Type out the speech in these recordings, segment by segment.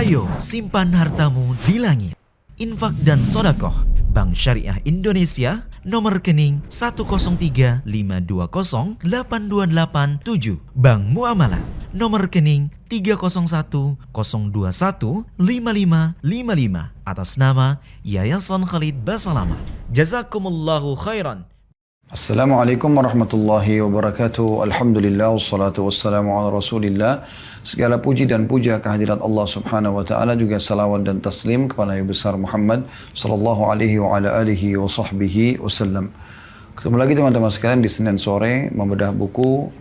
Ayo simpan hartamu di langit. Infak dan sodakoh Bank Syariah Indonesia, nomor rekening 10352082887. Bank Muamalah, nomor rekening 301021555 atas nama Yayasan Khalid Basalamah. Jazakumullahu khairan. Assalamualaikum warahmatullahi wabarakatuh. Alhamdulillah wassalatu wassalamu ala Rasulillah. Segala puji dan puja kehadirat Allah Subhanahu wa taala, juga salawat dan taslim kepada Nabi besar Muhammad sallallahu alaihi wa ala alihi wa sahbihi wasallam. Ketemu lagi teman-teman sekalian di Senin sore membedah buku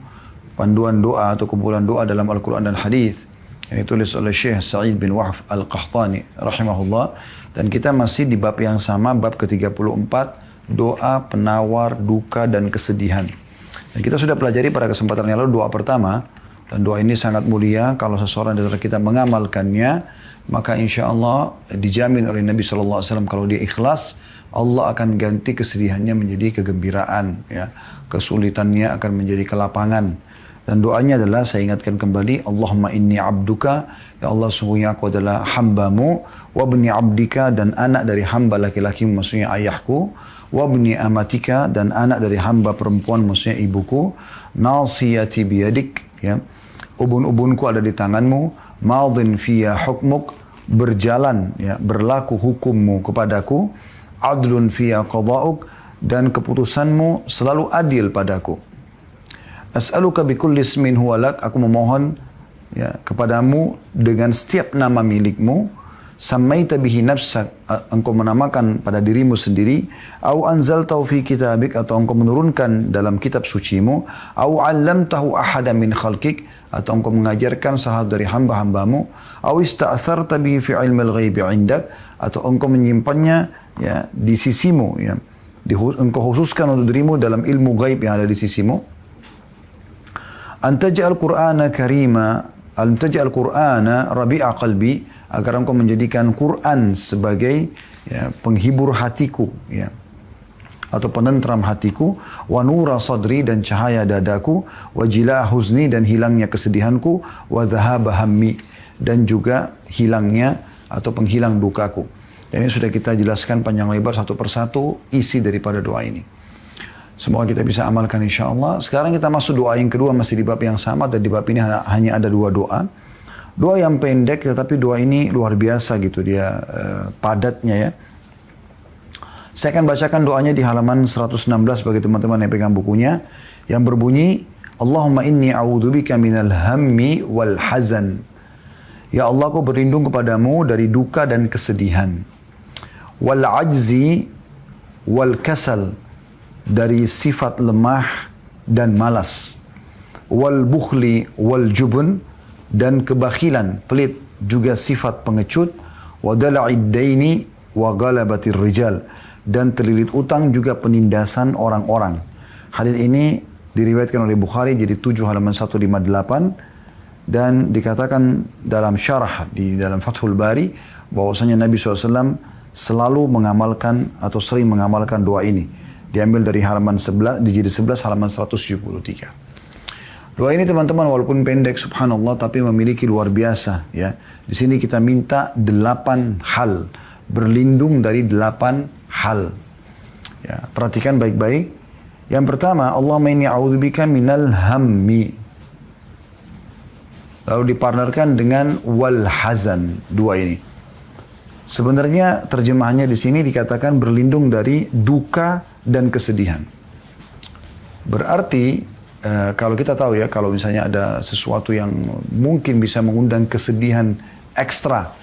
panduan doa atau kumpulan doa dalam Al-Qur'an dan Hadis yang ditulis oleh Syekh Sa'id bin Wahf Al-Qahtani rahimahullah, dan kita masih di bab yang sama, bab ke-34, doa penawar duka dan kesedihan. Dan kita sudah pelajari pada kesempatan yang lalu doa pertama, dan doa ini sangat mulia. Kalau seseorang dari kita mengamalkannya, maka insya Allah dijamin oleh Nabi SAW, kalau dia ikhlas, Allah akan ganti kesedihannya menjadi kegembiraan, ya. Kesulitannya akan menjadi kelapangan. Dan doanya adalah, saya ingatkan kembali, Allahumma inni abduka, ya Allah sungguhnya aku adalah hambamu, wabni abdika, dan anak dari hamba laki-laki, maksudnya ayahku, wabni amatika, dan anak dari hamba perempuan, maksudnya ibuku, nasiyati biyadik, ya, ubun-ubunku ada di tanganmu, madin fiya hukmuk, berjalan, ya, berlaku hukummu kepadaku, adlun fiya qada'uk, dan keputusanmu selalu adil padaku. As'aluka bikulli ismin huwa lak, aku memohon, ya, kepadamu dengan setiap nama milikmu, sammaita bihi nafsak, engkau menamakan pada dirimu sendiri, au anzaltahu fi kitabik, atau engkau menurunkan dalam kitab sucimu, au 'allamtahu ahadan min khalqik, atau engkau mengajarkan salah dari hamba-hambamu, au ista'tharta bihi fi 'ilmil ghaibi 'indak, atau engkau menyimpannya, ya, di sisimu, ya, engkau khususkan untuk dirimu dalam ilmu gaib yang ada di sisimu. Antaj'al Qur'ana karima, antaj'al Qur'ana rabi'a qalbi, agar engkau menjadikan Quran sebagai, ya, penghibur hatiku, ya, atau penentram hatiku, wa nura sadri, dan cahaya dadaku, wa jila' huzni, dan hilangnya kesedihanku, wa dhahaba hammi, dan juga hilangnya atau penghilang dukaku. Dan ini sudah kita jelaskan panjang lebar satu persatu isi daripada doa ini. Semoga kita bisa amalkan insya Allah. Sekarang kita masuk doa yang kedua, masih di bab yang sama, dan di bab ini hanya ada dua doa. Doa yang pendek, tetapi doa ini luar biasa gitu dia padatnya, ya. Saya akan bacakan doanya di halaman 116 bagi teman-teman yang pegang bukunya, yang berbunyi, Allahumma inni a'udzubika minal hammi wal hazan. Ya Allah, aku berlindung kepadamu dari duka dan kesedihan. Wal ajzi wal kasal, dari sifat lemah dan malas. Wal bukhli wal jubun, dan kebakhilan, pelit, juga sifat pengecut. Wa dala'id daini wa galabatir rijal, dan terlilit utang, juga penindasan orang-orang. Hadis ini diriwayatkan oleh Bukhari jadi 7 halaman 158, dan dikatakan dalam syarah di dalam Fathul Bari bahwasanya Nabi SAW selalu mengamalkan atau sering mengamalkan doa ini. Diambil dari halaman 11, di jilid 11 halaman 173. Doa ini teman-teman walaupun pendek subhanallah, tapi memiliki luar biasa, ya. Di sini kita minta 8 hal, berlindung dari 8 hal. Ya, perhatikan baik-baik. Yang pertama, Allahumma inni a'udzubika minal hammi. Lalu dipartnerkan dengan wal hazan, dua ini. Sebenarnya terjemahannya di sini dikatakan berlindung dari duka dan kesedihan. Berarti kalau kita tahu, ya, kalau misalnya ada sesuatu yang mungkin bisa mengundang kesedihan ekstra,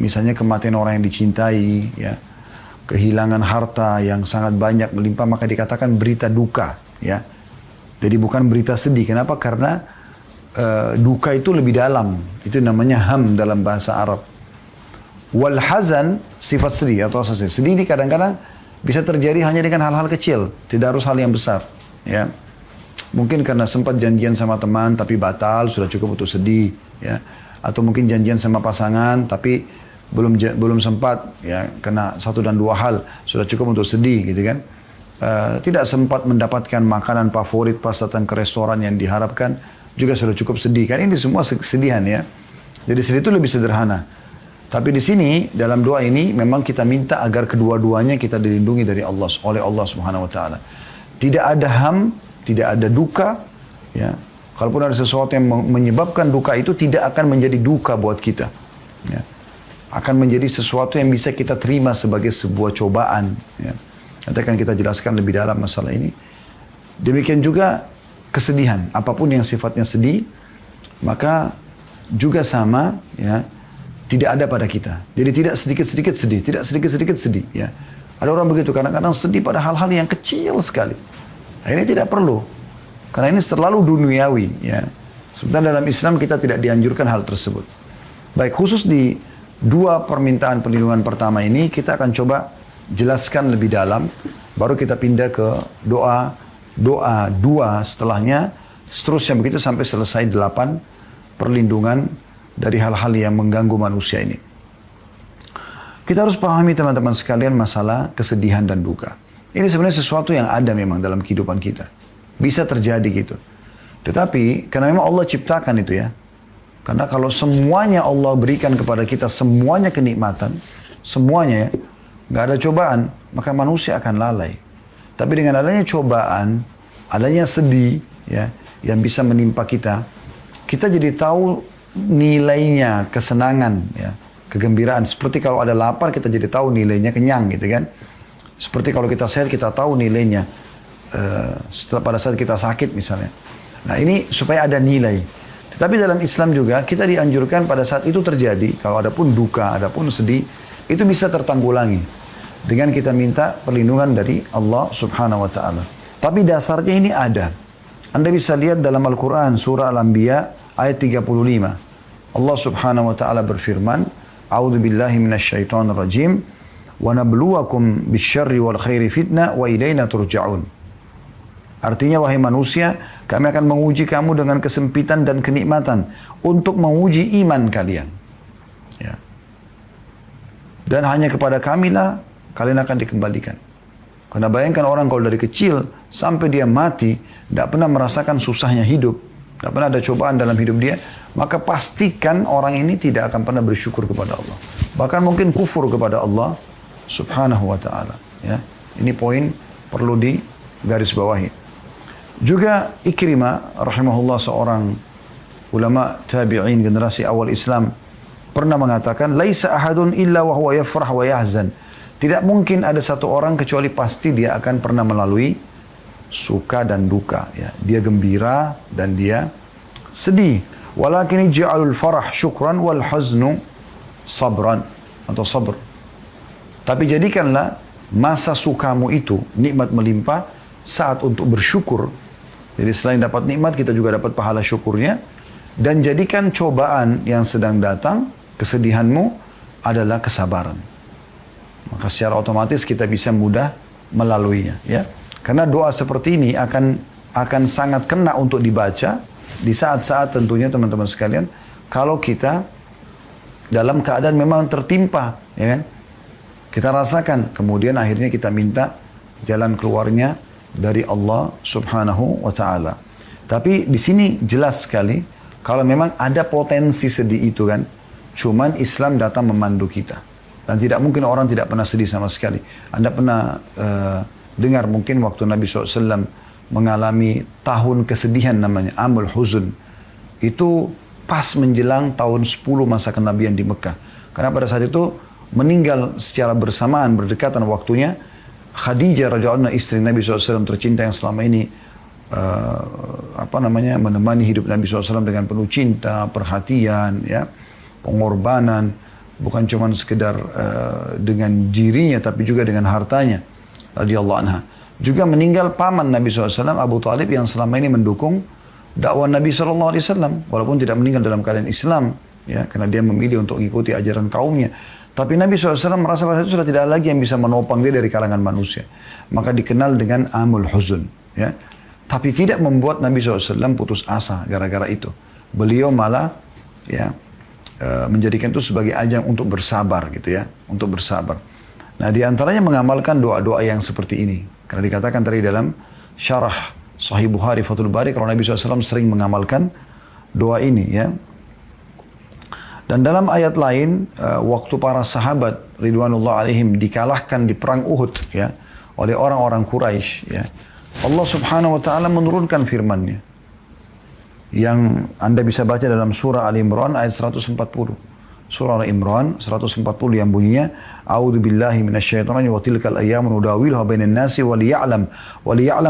misalnya kematian orang yang dicintai, ya, kehilangan harta yang sangat banyak melimpah, maka dikatakan berita duka, ya. Jadi bukan berita sedih. Kenapa? Karena duka itu lebih dalam. Itu namanya ham dalam bahasa Arab. Wal hazan, sifat sedih atau rasa sedih. Sedih ini kadang-kadang bisa terjadi hanya dengan hal-hal kecil, tidak harus hal yang besar, ya. Mungkin karena sempat janjian sama teman tapi batal, sudah cukup untuk sedih, ya. Atau mungkin janjian sama pasangan tapi belum sempat, ya, kena 1 dan 2 hal, sudah cukup untuk sedih, gitu kan. Tidak sempat mendapatkan makanan favorit pas datang ke restoran yang diharapkan, juga sudah cukup sedih kan. Ini semua kesedihan, ya. Jadi sedih itu lebih sederhana. Tapi di sini dalam doa ini memang kita minta agar kedua-duanya kita dilindungi dari Allah, oleh Allah Subhanahu Wa Taala. Tidak ada ham, tidak ada duka. Ya, kalaupun ada sesuatu yang menyebabkan duka itu tidak akan menjadi duka buat kita. Ya, akan menjadi sesuatu yang bisa kita terima sebagai sebuah cobaan. Ya. Nanti akan kita jelaskan lebih dalam masalah ini. Demikian juga kesedihan, apapun yang sifatnya sedih, maka juga sama, ya, tidak ada pada kita. Jadi tidak sedikit-sedikit sedih, tidak sedikit-sedikit sedih. Ya. Ada orang begitu, kadang-kadang sedih pada hal-hal yang kecil sekali. Nah, ini tidak perlu, karena ini terlalu duniawi. Ya. Sebenarnya dalam Islam kita tidak dianjurkan hal tersebut. Baik, khusus di dua permintaan perlindungan pertama ini, kita akan coba jelaskan lebih dalam, baru kita pindah ke doa dua setelahnya, seterusnya begitu sampai selesai 8 perlindungan dari hal-hal yang mengganggu manusia ini. Kita harus pahami teman-teman sekalian masalah kesedihan dan duka. Ini sebenarnya sesuatu yang ada memang dalam kehidupan kita. Bisa terjadi gitu. Tetapi karena memang Allah ciptakan itu ya. Karena kalau semuanya Allah berikan kepada kita, semuanya kenikmatan, semuanya ya, nggak ada cobaan, maka manusia akan lalai. Tapi dengan adanya cobaan, adanya sedih, ya, yang bisa menimpa kita, kita jadi tahu nilainya kesenangan, ya, kegembiraan. Seperti kalau ada lapar, kita jadi tahu nilainya kenyang, gitu kan? Seperti kalau kita sehat, kita tahu nilainya setelah pada saat kita sakit misalnya. Nah ini supaya ada nilai. Tapi dalam Islam juga kita dianjurkan pada saat itu terjadi, kalau ada pun duka, ada pun sedih, itu bisa tertanggulangi dengan kita minta perlindungan dari Allah Subhanahu Wa Taala. Tapi dasarnya ini ada. Anda bisa lihat dalam Al-Quran surah Al-Anbiya ayat 35. Allah Subhanahu Wa Taala berfirman, "A'udzu billahi minasyaitonir rajim, wa nabluwakum bisyarri wal khairi fitnah wa ilaina turja'un." Artinya, wahai manusia, kami akan menguji kamu dengan kesempitan dan kenikmatan untuk menguji iman kalian. Ya. Dan hanya kepada kamilah kalian akan dikembalikan. Karena bayangkan orang kalau dari kecil sampai dia mati, tidak pernah merasakan susahnya hidup, tidak pernah ada cobaan dalam hidup dia, maka pastikan orang ini tidak akan pernah bersyukur kepada Allah. Bahkan mungkin kufur kepada Allah Subhanahu Wa Taala. Ya. Ini poin perlu digarisbawahi. Juga Ikrimah rahimahullah, seorang ulama tabi'in generasi awal Islam, pernah mengatakan, "Laisa ahadun illa wa huwa yafrah wa yahzan." Tidak mungkin ada satu orang kecuali pasti dia akan pernah melalui suka dan duka. Ya. Dia gembira dan dia sedih. Walakin ja'alul farah syukran wal haznu sabran atau sabr. Tapi jadikanlah masa sukamu itu nikmat melimpah saat untuk bersyukur. Jadi selain dapat nikmat, kita juga dapat pahala syukurnya. Dan jadikan cobaan yang sedang datang, kesedihanmu adalah kesabaran. Maka secara otomatis kita bisa mudah melaluinya. Ya. Karena doa seperti ini akan sangat kena untuk dibaca di saat-saat tentunya teman-teman sekalian, kalau kita dalam keadaan memang tertimpa, ya kan? Kita rasakan, kemudian akhirnya kita minta jalan keluarnya dari Allah Subhanahu Wa Taala. Tapi di sini jelas sekali kalau memang ada potensi sedih itu kan, cuman Islam datang memandu kita. Dan tidak mungkin orang tidak pernah sedih sama sekali. Anda pernah dengar mungkin waktu Nabi SAW mengalami tahun kesedihan namanya Amul Huzun. Itu pas menjelang tahun 10 masa kenabian di Mekah. Karena pada saat itu meninggal secara bersamaan, berdekatan waktunya Khadijah radhiyallahu anha, istri Nabi SAW tercinta yang selama ini menemani hidup Nabi SAW dengan penuh cinta, perhatian, ya, pengorbanan, bukan cuma sekedar dengan dirinya tapi juga dengan hartanya radhiyallahu anha. Juga meninggal paman Nabi SAW Abu Talib yang selama ini mendukung dakwah Nabi SAW, walaupun tidak meninggal dalam keadaan Islam, ya, karena dia memilih untuk mengikuti ajaran kaumnya. Tapi Nabi SAW merasa pada itu sudah tidak ada lagi yang bisa menopang dia dari kalangan manusia. Maka dikenal dengan Amul Huzun. Ya. Tapi tidak membuat Nabi SAW putus asa gara-gara itu. Beliau malah ya, menjadikan itu sebagai ajang untuk bersabar gitu ya. Untuk bersabar. Nah diantaranya mengamalkan doa-doa yang seperti ini. Karena dikatakan tadi dalam syarah Sahih Bukhari, Fathul Bari, kalau Nabi SAW sering mengamalkan doa ini ya. Dan dalam ayat lain, waktu para sahabat ridwanullah alaihim dikalahkan di perang Uhud ya oleh orang-orang Quraisy ya. Allah Subhanahu wa taala menurunkan firman-Nya yang Anda bisa baca dalam surah Ali Imran ayat 140. Surah Ali Imran 140 yang bunyinya A'udzu billahi minasyaitonir rajim wa tilkal ayyamu nudawilha bainan nasi wa liya'lam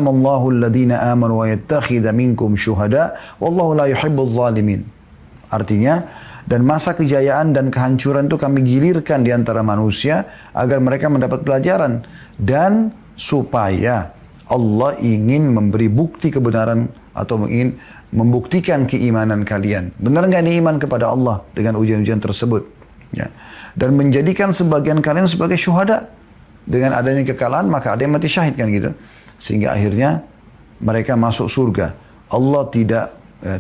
Allahu alladhina amanu wa yattakhidha minkum syuhada wallahu la yuhibbuz zalimin. Artinya, dan masa kejayaan dan kehancuran itu kami gilirkan di antara manusia agar mereka mendapat pelajaran dan supaya Allah ingin memberi bukti kebenaran atau ingin membuktikan keimanan kalian. Benar nggak ini iman kepada Allah dengan ujian-ujian tersebut? Ya. Dan menjadikan sebagian kalian sebagai syuhada. Dengan adanya kekalahan maka ada yang mati syahid kan gitu. Sehingga akhirnya mereka masuk surga. Allah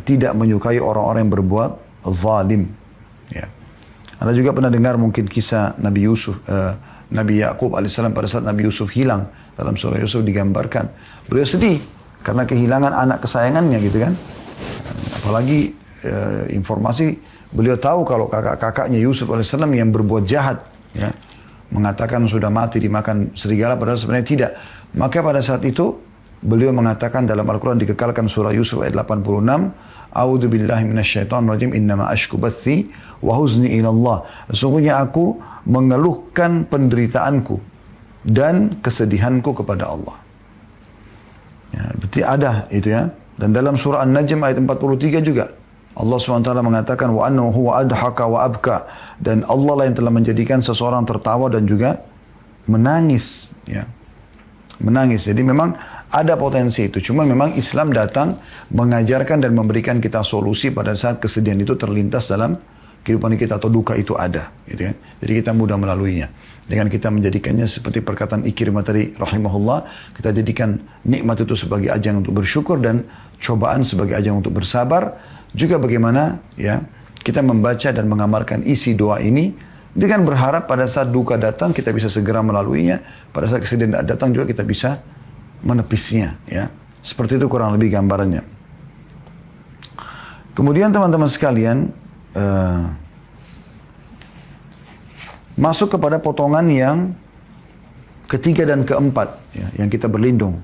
tidak menyukai orang-orang yang berbuat zalim. Ya. Anda juga pernah dengar mungkin kisah Nabi Yusuf, Nabi Yakub alaihissalam pada saat Nabi Yusuf hilang. Dalam surah Yusuf digambarkan. Beliau sedih karena kehilangan anak kesayangannya gitu kan. Apalagi informasi beliau tahu kalau kakak-kakaknya Yusuf alaihissalam yang berbuat jahat. Ya, mengatakan sudah mati dimakan serigala padahal sebenarnya tidak. Maka pada saat itu beliau mengatakan dalam Al-Quran dikekalkan surah Yusuf ayat 86. A'udzu billahi minasyaitonir rajim innama ashku bathi wa huzni ila Allah. Sesungguhnya aku mengeluhkan penderitaanku dan kesedihanku kepada Allah. Ya, berarti ada itu ya. Dan dalam surah An-Najm ayat 43 juga Allah SWT mengatakan wa annahu huwa adhaka wa abka, dan Allah lah yang telah menjadikan seseorang tertawa dan juga menangis ya. Menangis. Jadi memang ada potensi itu. Cuma memang Islam datang mengajarkan dan memberikan kita solusi pada saat kesedihan itu terlintas dalam kehidupan kita atau duka itu ada, gitu kan. Jadi kita mudah melaluinya. Dengan kita menjadikannya seperti perkataan Ikrimah tadi rahimahullah, kita jadikan nikmat itu sebagai ajang untuk bersyukur dan cobaan sebagai ajang untuk bersabar. Juga bagaimana ya kita membaca dan mengamalkan isi doa ini dengan berharap pada saat duka datang kita bisa segera melaluinya, pada saat kesedihan datang juga kita bisa menepisnya ya. Seperti itu kurang lebih gambarannya. Kemudian teman-teman sekalian, masuk kepada potongan yang ketiga dan keempat ya, yang kita berlindung,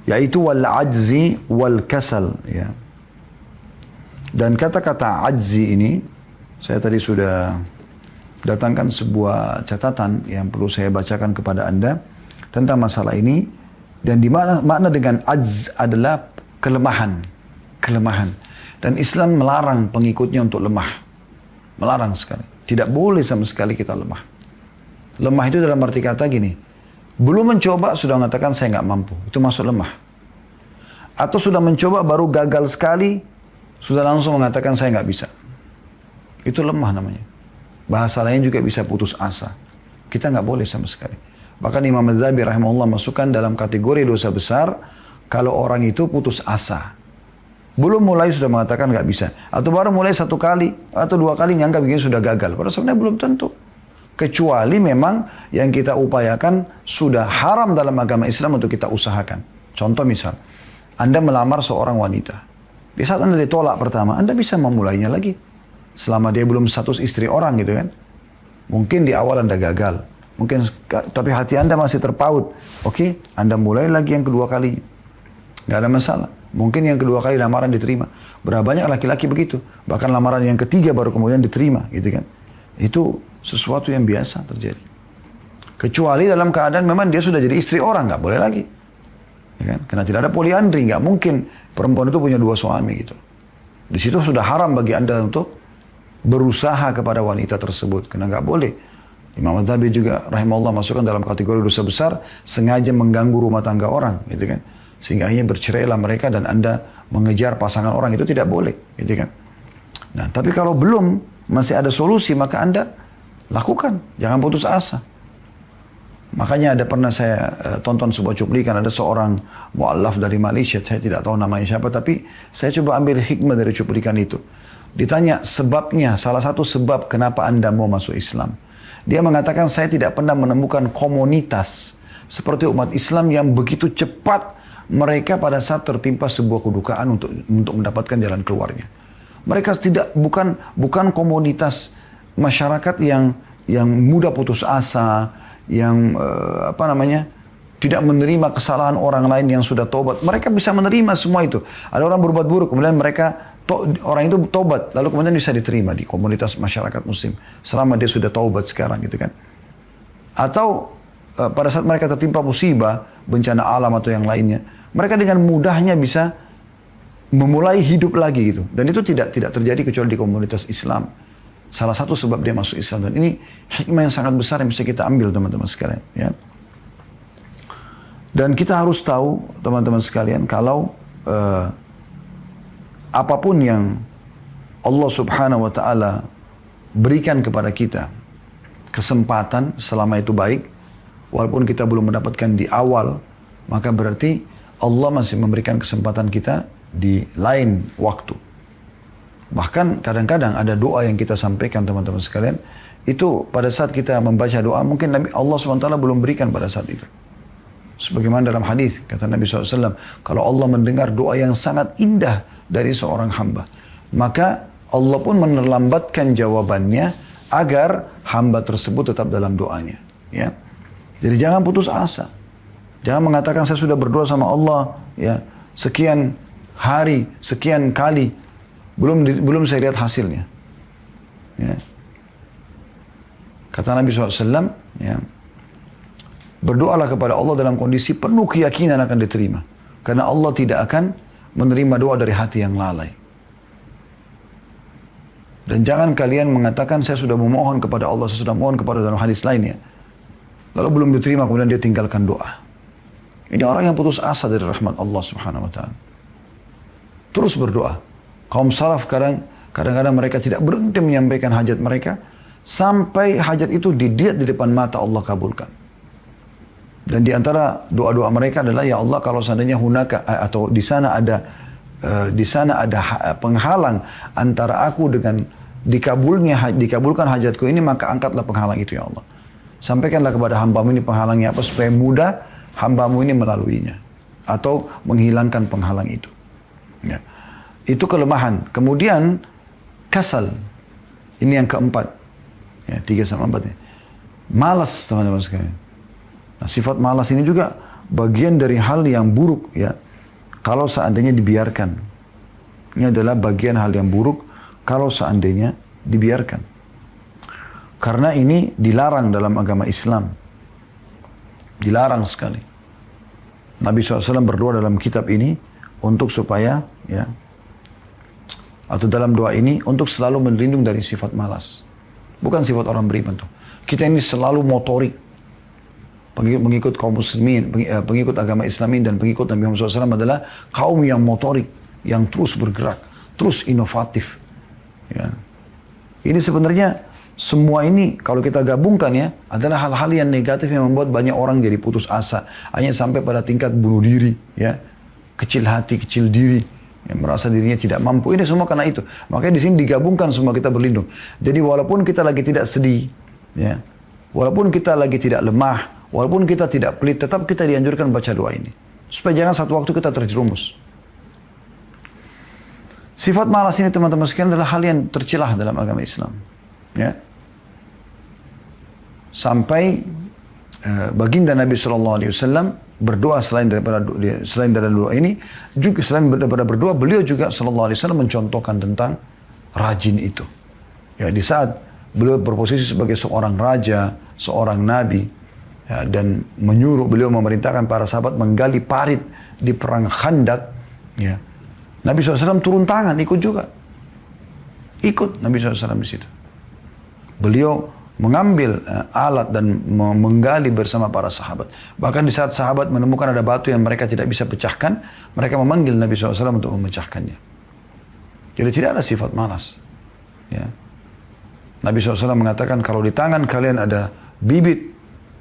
yaitu wal ajzi wal kasal ya. Dan kata-kata ajzi ini saya tadi sudah datangkan sebuah catatan yang perlu saya bacakan kepada Anda tentang masalah ini. Dan di mana makna dengan ajz adalah kelemahan. Dan Islam melarang pengikutnya untuk lemah. Melarang sekali. Tidak boleh sama sekali kita lemah. Lemah itu dalam arti kata gini, belum mencoba sudah mengatakan saya nggak mampu. Itu masuk lemah. Atau sudah mencoba baru gagal sekali, sudah langsung mengatakan saya nggak bisa. Itu lemah namanya. Bahasa lain juga bisa putus asa. Kita nggak boleh sama sekali. Bahkan Imam Adz-Dzahabi rahimahullah masukkan dalam kategori dosa besar kalau orang itu putus asa. Belum mulai sudah mengatakan nggak bisa. Atau baru mulai satu kali atau dua kali nganggap begini sudah gagal. Padahal sebenarnya belum tentu. Kecuali memang yang kita upayakan sudah haram dalam agama Islam untuk kita usahakan. Contoh misal, Anda melamar seorang wanita. Di saat Anda ditolak pertama, Anda bisa memulainya lagi. Selama dia belum status istri orang gitu kan. Mungkin di awal Anda gagal. Mungkin, tapi hati Anda masih terpaut. Oke, Anda mulai lagi yang kedua kalinya. Nggak ada masalah. Mungkin yang kedua kali lamaran diterima. Berapa banyak laki-laki begitu. Bahkan lamaran yang ketiga baru kemudian diterima. Gitu kan. Itu sesuatu yang biasa terjadi. Kecuali dalam keadaan memang dia sudah jadi istri orang. Nggak boleh lagi. Ya kan? Karena tidak ada poliandri. Nggak mungkin perempuan itu punya dua suami gitu. Di situ sudah haram bagi Anda untuk berusaha kepada wanita tersebut. Karena nggak boleh. Imam Adz-Dzahabi juga rahimahullah masukkan dalam kategori dosa besar sengaja mengganggu rumah tangga orang, gitu kan. Sehingga akhirnya bercerailah mereka dan Anda mengejar pasangan orang, itu tidak boleh, gitu kan. Nah, tapi kalau belum masih ada solusi maka Anda lakukan, jangan putus asa. Makanya ada pernah saya tonton sebuah cuplikan, ada seorang mu'allaf dari Malaysia, saya tidak tahu namanya siapa, tapi saya coba ambil hikmah dari cuplikan itu. Ditanya sebabnya, salah satu sebab kenapa Anda mau masuk Islam. Dia mengatakan saya tidak pernah menemukan komunitas seperti umat Islam yang begitu cepat mereka pada saat tertimpa sebuah kedukaan untuk mendapatkan jalan keluarnya. Mereka bukan komunitas masyarakat yang mudah putus asa, yang tidak menerima kesalahan orang lain yang sudah tobat. Mereka bisa menerima semua itu. Ada orang berbuat buruk, kemudian orang itu tobat, lalu kemudian bisa diterima di komunitas masyarakat muslim selama dia sudah taubat sekarang gitu kan. Atau pada saat mereka tertimpa musibah, bencana alam atau yang lainnya, mereka dengan mudahnya bisa memulai hidup lagi gitu. Dan itu tidak terjadi kecuali di komunitas Islam. Salah satu sebab dia masuk Islam. Dan ini hikmah yang sangat besar yang bisa kita ambil teman-teman sekalian. Ya. Dan kita harus tahu teman-teman sekalian kalau apapun yang Allah subhanahu wa ta'ala berikan kepada kita kesempatan selama itu baik, walaupun kita belum mendapatkan di awal, maka berarti Allah masih memberikan kesempatan kita di lain waktu. Bahkan kadang-kadang ada doa yang kita sampaikan teman-teman sekalian, itu pada saat kita membaca doa, mungkin Allah SWT belum berikan pada saat itu. Sebagaimana dalam hadis kata Nabi SAW, kalau Allah mendengar doa yang sangat indah dari seorang hamba, maka Allah pun menerlambatkan jawabannya agar hamba tersebut tetap dalam doanya. Ya. Jadi jangan putus asa. Jangan mengatakan saya sudah berdoa sama Allah ya sekian hari, sekian kali, belum saya lihat hasilnya. Ya. Kata Nabi SAW, ya, berdoalah kepada Allah dalam kondisi penuh keyakinan akan diterima. Karena Allah tidak akan menerima doa dari hati yang lalai. Dan jangan kalian mengatakan saya sudah memohon kepada Allah, saya sudah mohon kepada dalam hadis lainnya. Lalu belum diterima, kemudian dia tinggalkan doa. Ini orang yang putus asa dari rahmat Allah subhanahu wa ta'ala. Terus berdoa. Kaum salaf kadang-kadang mereka tidak berhenti menyampaikan hajat mereka, sampai hajat itu dilihat di depan mata Allah kabulkan. Dan di antara doa-doa mereka adalah, ya Allah kalau seandainya hunaka atau di sana ada penghalang antara aku dengan dikabulkan hajatku ini, maka angkatlah penghalang itu ya Allah. Sampaikanlah kepada hambamu ini penghaalangnya apa, supaya mudah hambamu ini melaluinya. Atau menghilangkan penghalang itu. Ya. Itu kelemahan. Kemudian kasal. Ini yang keempat. Ya, 3 sama 4 ya. Malas teman-teman sekalian. Nah, sifat malas ini juga bagian dari hal yang buruk ya. Kalau seandainya dibiarkan. Ini adalah bagian hal yang buruk kalau seandainya dibiarkan. Karena ini dilarang dalam agama Islam. Dilarang sekali. Nabi SAW berdoa dalam kitab ini untuk supaya ya, atau dalam doa ini untuk selalu melindung dari sifat malas. Bukan sifat orang beriman tuh. Kita ini selalu motorik. Pengikut kaum muslimin, pengikut agama Islamin dan pengikut Nabi Muhammad SAW adalah kaum yang motorik, yang terus bergerak, terus inovatif. Ya. Ini sebenarnya semua ini kalau kita gabungkan ya adalah hal-hal yang negatif yang membuat banyak orang jadi putus asa, hanya sampai pada tingkat bunuh diri, ya, kecil hati, kecil diri, yang merasa dirinya tidak mampu. Ini semua karena itu. Makanya di sini digabungkan semua kita berlindung. Jadi walaupun kita lagi tidak sedih, ya, walaupun kita lagi tidak lemah, walaupun kita tidak pelit, tetap kita dianjurkan baca doa ini. Supaya jangan satu waktu kita terjerumus. Sifat malas ini teman-teman sekalian adalah hal yang tercelah dalam agama Islam. Ya. Sampai baginda Nabi SAW berdoa selain dari doa ini, juga selain daripada berdoa, beliau juga SAW mencontohkan tentang rajin itu. Ya, di saat beliau berposisi sebagai seorang raja, seorang nabi, ya, dan beliau memerintahkan para sahabat menggali parit di perang Khandak, ya. Nabi SAW turun tangan, ikut juga. Ikut Nabi SAW di situ. Beliau mengambil alat dan menggali bersama para sahabat. Bahkan di saat sahabat menemukan ada batu yang mereka tidak bisa pecahkan, mereka memanggil Nabi SAW untuk memecahkannya. Jadi tidak ada sifat malas. Ya. Nabi SAW mengatakan kalau di tangan kalian ada bibit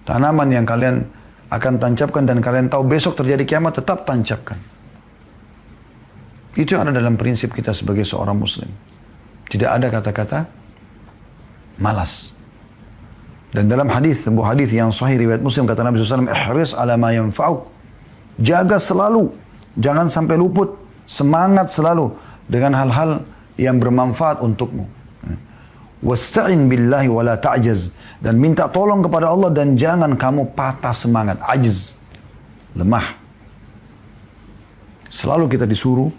tanaman yang kalian akan tancapkan dan kalian tahu besok terjadi kiamat, tetap tancapkan. Itu yang ada dalam prinsip kita sebagai seorang muslim. Tidak ada kata-kata malas. Dan dalam sebuah hadis yang sahih riwayat Muslim, kata Nabi SAW, ihris ala ma yanfa'uk. Jaga selalu, jangan sampai luput, semangat selalu dengan hal-hal yang bermanfaat untukmu. Wasta'in billahi wa la ta'jaz. Dan minta tolong kepada Allah dan jangan kamu patah semangat. Ajiz. Lemah. Selalu kita disuruh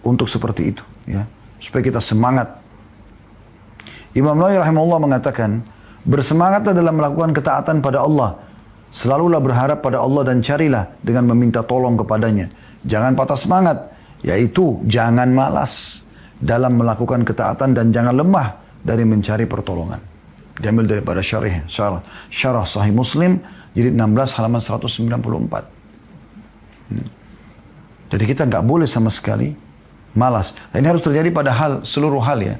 untuk seperti itu. Ya. Supaya kita semangat. Imam Nawawi rahimahullah mengatakan, bersemangatlah dalam melakukan ketaatan pada Allah. Selalulah berharap pada Allah dan carilah dengan meminta tolong kepadanya. Jangan patah semangat. Yaitu jangan malas dalam melakukan ketaatan dan jangan lemah dari mencari pertolongan. Diambil daripada syarah Sahih Muslim, jilid 16 halaman 194. Jadi kita nggak boleh sama sekali malas. Dan ini harus terjadi pada seluruh hal ya.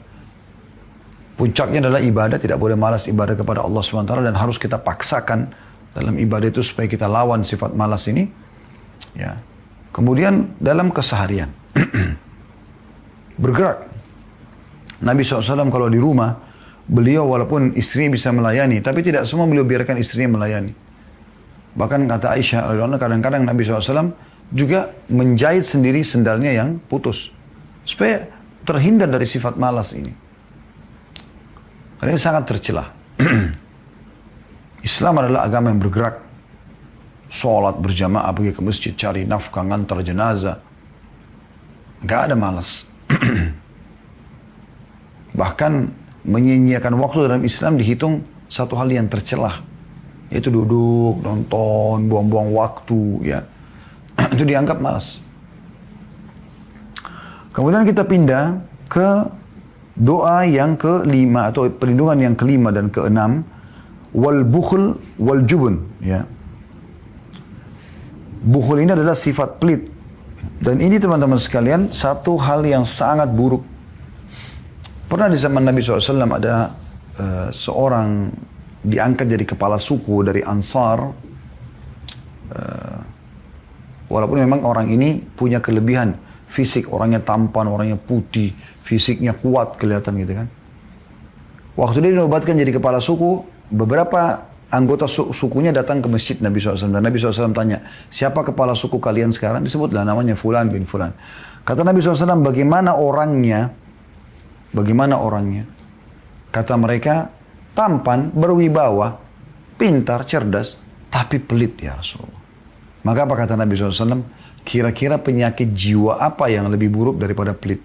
Puncaknya adalah ibadah, tidak boleh malas ibadah kepada Allah SWT dan harus kita paksakan dalam ibadah itu supaya kita lawan sifat malas ini. Ya. Kemudian dalam keseharian bergerak. Nabi SAW kalau di rumah, beliau walaupun istrinya bisa melayani, tapi tidak semua beliau biarkan istrinya melayani. Bahkan kata Aisyah, kadang-kadang Nabi SAW juga menjahit sendiri sendalnya yang putus. Supaya terhindar dari sifat malas ini. Karena ini sangat tercela. Islam adalah agama yang bergerak. Sholat berjamaah, pergi ke masjid, cari nafkah, ngantar jenazah. Gak ada malas. Bahkan menyia-nyiakan waktu dalam Islam dihitung satu hal yang tercelah. Yaitu duduk, nonton, buang-buang waktu. Ya. Itu dianggap malas. Kemudian kita pindah ke doa yang kelima atau perlindungan yang kelima dan keenam. Wal bukhl wal jubun. Ya. Bukhl ini adalah sifat pelit. Dan ini teman-teman sekalian satu hal yang sangat buruk. Pernah di zaman Nabi SAW ada seorang diangkat jadi kepala suku dari Ansar. Walaupun memang orang ini punya kelebihan fisik, orangnya tampan, orangnya putih, fisiknya kuat kelihatan gitu kan. Waktu dia dinobatkan jadi kepala suku, beberapa anggota sukunya datang ke masjid Nabi SAW. Dan Nabi SAW tanya, siapa kepala suku kalian sekarang? Disebutlah namanya Fulan bin Fulan. Kata Nabi SAW, bagaimana orangnya? Bagaimana orangnya? Kata mereka, tampan, berwibawa, pintar, cerdas, tapi pelit ya Rasulullah. Maka apa kata Nabi SAW? Kira-kira penyakit jiwa apa yang lebih buruk daripada pelit?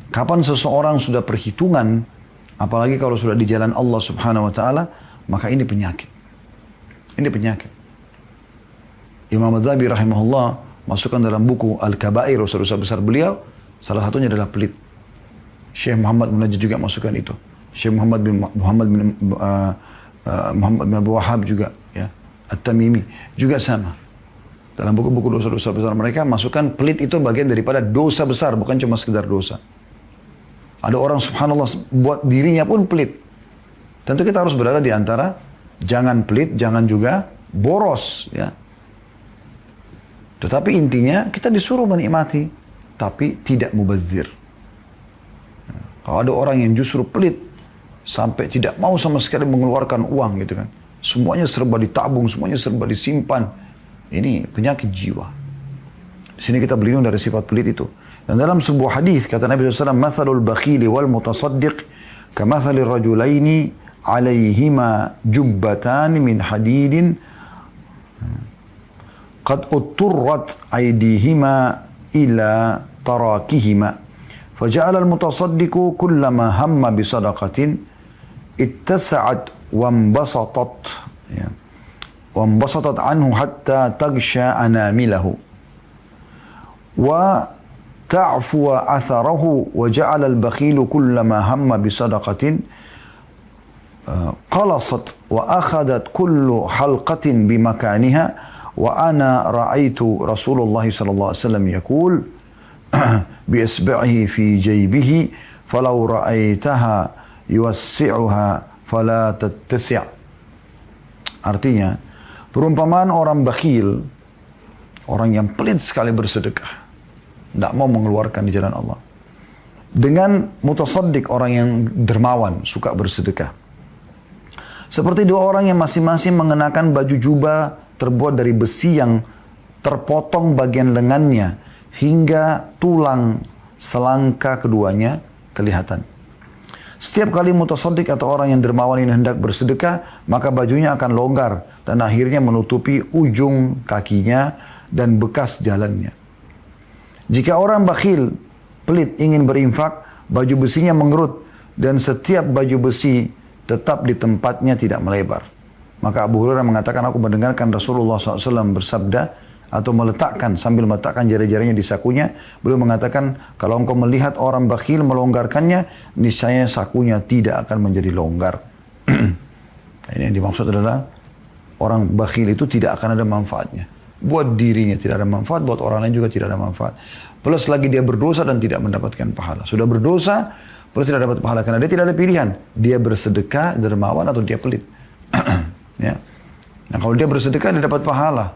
Kapan seseorang sudah perhitungan, apalagi kalau sudah di jalan Allah Subhanahu Wa Taala, maka ini penyakit. Ini penyakit. Imam Adzabi rahimahullah masukkan dalam buku Al-Kabair, dosa-dosa besar beliau, salah satunya adalah pelit. Syekh Muhammad Munajjid juga masukkan itu. Syekh Muhammad bin Abu Wahab juga, ya. At-Tamimi juga sama. Dalam buku-buku dosa-dosa besar mereka masukkan pelit itu bagian daripada dosa besar, bukan cuma sekedar dosa. Ada orang subhanallah buat dirinya pun pelit. Tentu kita harus berada di antara jangan pelit, jangan juga boros, ya. Tetapi intinya kita disuruh menikmati, tapi tidak mubazir. Kalau ada orang yang justru pelit, sampai tidak mau sama sekali mengeluarkan uang gitu kan. Semuanya serba ditabung, semuanya serba disimpan. Ini penyakit jiwa. Di sini kita berlindung dari sifat pelit itu. Dan dalam sebuah hadis kata Nabi SAW, "Mathalul bakhili wal mutasaddiq kamathalil rajulaini 'alaihima jubbatan min hadidin qad utturrat aydihima ila tarakihima." فجعل المتصدق كلما هم بصدقة اتسعت وانبسطت عنه حتى تغشى أنامله وتعفو أثره وجعل البخيل كلما هم بصدقة قلصت وأخذت كل حلقة بمكانها وأنا رأيت رسول الله صلى الله عليه وسلم يقول بإصبعه في جيبه فلو رأيتها يوسعها فلا تتسع. Artinya, perumpamaan orang bakhil, orang yang pelit sekali bersedekah, tidak mau mengeluarkan di jalan Allah, dengan mutasaddiq, orang yang dermawan, suka bersedekah. Seperti dua orang yang masing-masing mengenakan baju jubah terbuat dari besi yang terpotong bagian lengannya hingga tulang selangkah keduanya kelihatan. Setiap kali mutasaddiq atau orang yang dermawan ini hendak bersedekah, maka bajunya akan longgar dan akhirnya menutupi ujung kakinya dan bekas jalannya. Jika orang bakhil, pelit ingin berinfak, baju besinya mengerut dan setiap baju besi tetap di tempatnya tidak melebar. Maka Abu Hurairah mengatakan, aku mendengarkan Rasulullah SAW bersabda atau sambil meletakkan jari-jarinya di sakunya. Beliau mengatakan, kalau engkau melihat orang bakhil melonggarkannya, niscaya sakunya tidak akan menjadi longgar. Ini yang dimaksud adalah orang bakhil itu tidak akan ada manfaatnya. Buat dirinya tidak ada manfaat, buat orang lain juga tidak ada manfaat. Plus lagi dia berdosa dan tidak mendapatkan pahala. Sudah berdosa, plus tidak dapat pahala karena dia tidak ada pilihan. Dia bersedekah, dermawan atau dia pelit. Ya. Nah kalau dia bersedekah dia dapat pahala.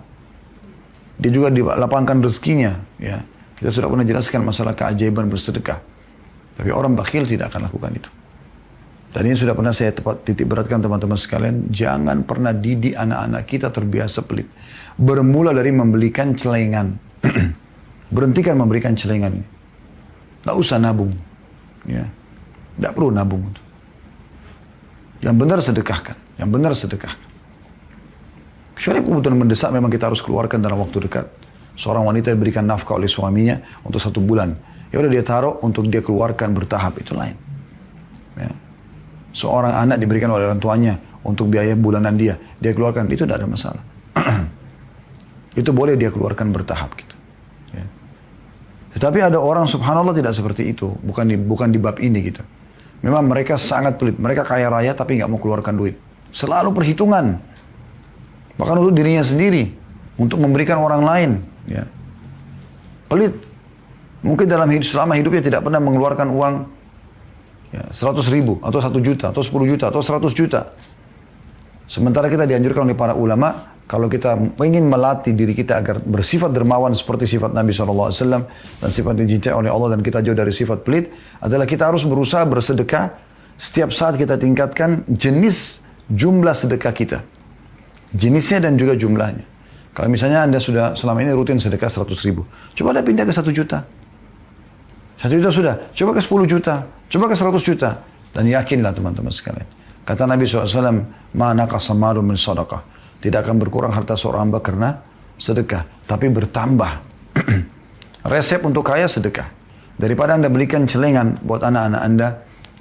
Dia juga dilapangkan rezekinya. Ya. Kita sudah pernah jelaskan masalah keajaiban bersedekah. Tapi orang bakhil tidak akan lakukan itu. Dan ini sudah pernah saya titik beratkan teman-teman sekalian. Jangan pernah didik anak-anak kita terbiasa pelit. Bermula dari membelikan celengan. Berhentikan memberikan celengan. Tidak usah nabung. Ya. Tidak perlu nabung. Yang benar sedekahkan. Yang benar sedekahkan. Kecuali kebutuhan mendesak memang kita harus keluarkan dalam waktu dekat. Seorang wanita diberikan nafkah oleh suaminya untuk 1 bulan. Ya udah dia taruh untuk dia keluarkan bertahap, itu lain. Ya. Seorang anak diberikan oleh orang tuanya untuk biaya bulanan dia keluarkan, itu tidak ada masalah. Itu boleh dia keluarkan bertahap gitu. Ya. Tetapi ada orang subhanallah tidak seperti itu, bukan di bab ini gitu. Memang mereka sangat pelit, mereka kaya raya tapi nggak mau keluarkan duit. Selalu perhitungan. Bahkan untuk dirinya sendiri. Untuk memberikan orang lain. Ya. Pelit. Mungkin selama hidupnya tidak pernah mengeluarkan uang 100 ribu, atau 1 juta, atau 10 juta, atau 100 juta. Sementara kita dianjurkan oleh para ulama, kalau kita ingin melatih diri kita agar bersifat dermawan seperti sifat Nabi SAW, dan sifat dicintai oleh Allah dan kita jauh dari sifat pelit, adalah kita harus berusaha bersedekah setiap saat kita tingkatkan jenis jumlah sedekah kita. Jenisnya dan juga jumlahnya. Kalau misalnya Anda sudah selama ini rutin sedekah 100 ribu. Coba Anda pindah ke 1 juta. 1 juta sudah. Coba ke 10 juta. Coba ke 100 juta. Dan yakinlah teman-teman sekalian. Kata Nabi SAW, ma naqasa malun min sadaqah. Tidak akan berkurang harta seorang hamba karena sedekah. Tapi bertambah. Resep untuk kaya sedekah. Daripada Anda belikan celengan buat anak-anak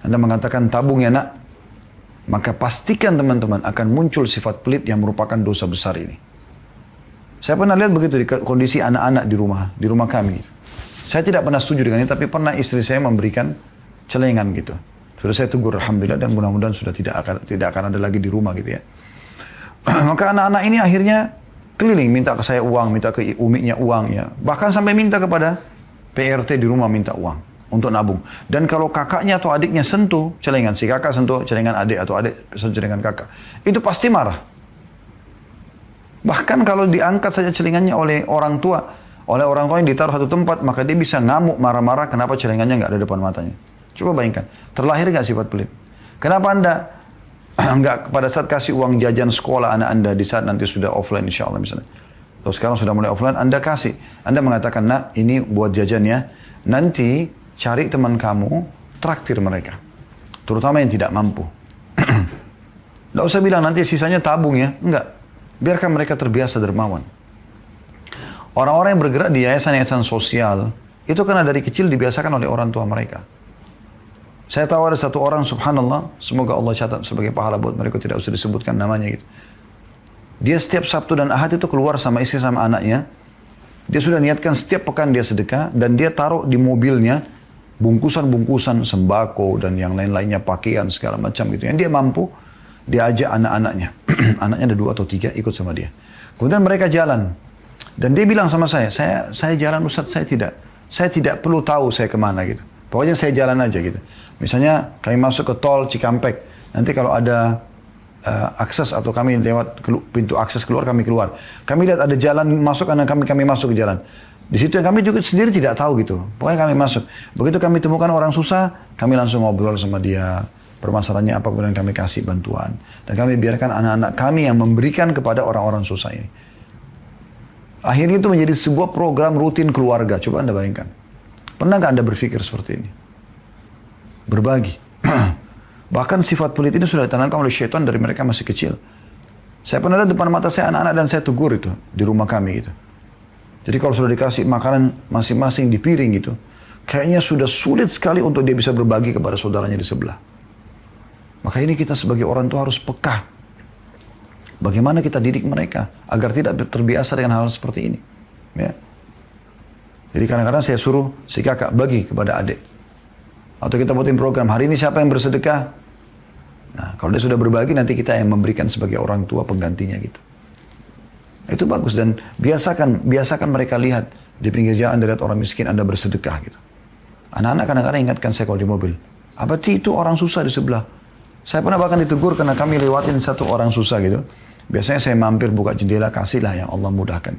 Anda mengatakan tabung ya nak. Maka pastikan teman-teman akan muncul sifat pelit yang merupakan dosa besar ini. Saya pernah lihat begitu di kondisi anak-anak di rumah kami. Saya tidak pernah setuju dengan ini, tapi pernah istri saya memberikan celengan gitu. Sudah saya tegur alhamdulillah dan mudah-mudahan sudah tidak akan ada lagi di rumah gitu ya. Maka anak-anak ini akhirnya keliling minta ke saya uang, minta ke umiknya uang ya. Bahkan sampai minta kepada PRT di rumah minta uang untuk nabung. Dan kalau kakaknya atau adiknya sentuh celengan, si kakak sentuh celengan adik atau adik sentuh celengan kakak, itu pasti marah. Bahkan kalau diangkat saja celengannya oleh orang tua yang ditaruh satu tempat, maka dia bisa ngamuk marah-marah kenapa celengannya nggak ada depan matanya. Coba bayangkan, terlahir nggak sifat pelit? Kenapa Anda nggak pada saat kasih uang jajan sekolah anak Anda di saat nanti sudah offline insya Allah misalnya. Atau sekarang sudah mulai offline, Anda kasih. Anda mengatakan, nak ini buat jajan ya. Nanti cari teman kamu, traktir mereka. Terutama yang tidak mampu. Tidak usah bilang nanti sisanya tabung ya. Enggak. Biarkan mereka terbiasa dermawan. Orang-orang yang bergerak di yayasan-yayasan sosial, itu karena dari kecil dibiasakan oleh orang tua mereka. Saya tahu ada satu orang, subhanallah, semoga Allah catat sebagai pahala buat mereka, tidak usah disebutkan namanya gitu. Dia setiap Sabtu dan Ahad itu keluar sama istri sama anaknya. Dia sudah niatkan setiap pekan dia sedekah, dan dia taruh di mobilnya bungkusan-bungkusan sembako dan yang lain-lainnya, pakaian segala macam gitu. Yang dia mampu, dia ajak anak-anaknya. Anaknya ada 2 atau 3 ikut sama dia. Kemudian mereka jalan. Dan dia bilang sama saya jalan Ustaz, saya tidak perlu tahu saya kemana gitu. Pokoknya saya jalan aja gitu. Misalnya kami masuk ke tol Cikampek. Nanti kalau ada akses atau kami lewat pintu akses keluar, kami keluar. Kami lihat ada jalan masuk, anak kami masuk ke jalan. Di situ yang kami juga sendiri tidak tahu gitu. Pokoknya kami masuk. Begitu kami temukan orang susah, kami langsung ngobrol sama dia. Permasalahannya apa, kemudian kami kasih bantuan. Dan kami biarkan anak-anak kami yang memberikan kepada orang-orang susah ini. Akhirnya itu menjadi sebuah program rutin keluarga. Coba Anda bayangkan. Pernah nggak Anda berpikir seperti ini? Berbagi. Bahkan sifat pelit ini sudah ditanamkan oleh syaitan dari mereka masih kecil. Saya pernah lihat depan mata saya anak-anak dan saya tegur itu di rumah kami gitu. Jadi kalau sudah dikasih makanan masing-masing di piring gitu, kayaknya sudah sulit sekali untuk dia bisa berbagi kepada saudaranya di sebelah. Maka ini kita sebagai orang tua harus peka. Bagaimana kita didik mereka agar tidak terbiasa dengan hal seperti ini. Ya. Jadi kadang-kadang saya suruh si kakak bagi kepada adik. Atau kita buatin program, hari ini siapa yang bersedekah? Nah, kalau dia sudah berbagi, nanti kita yang memberikan sebagai orang tua penggantinya gitu. Itu bagus dan biasakan mereka lihat di pinggir jalan, lihat orang miskin Anda bersedekah gitu. Anak-anak kadang-kadang ingatkan saya kalau di mobil, abati itu orang susah di sebelah. Saya pernah bahkan ditegur karena kami lewatin satu orang susah gitu. Biasanya saya mampir buka jendela, kasihlah yang Allah mudahkan.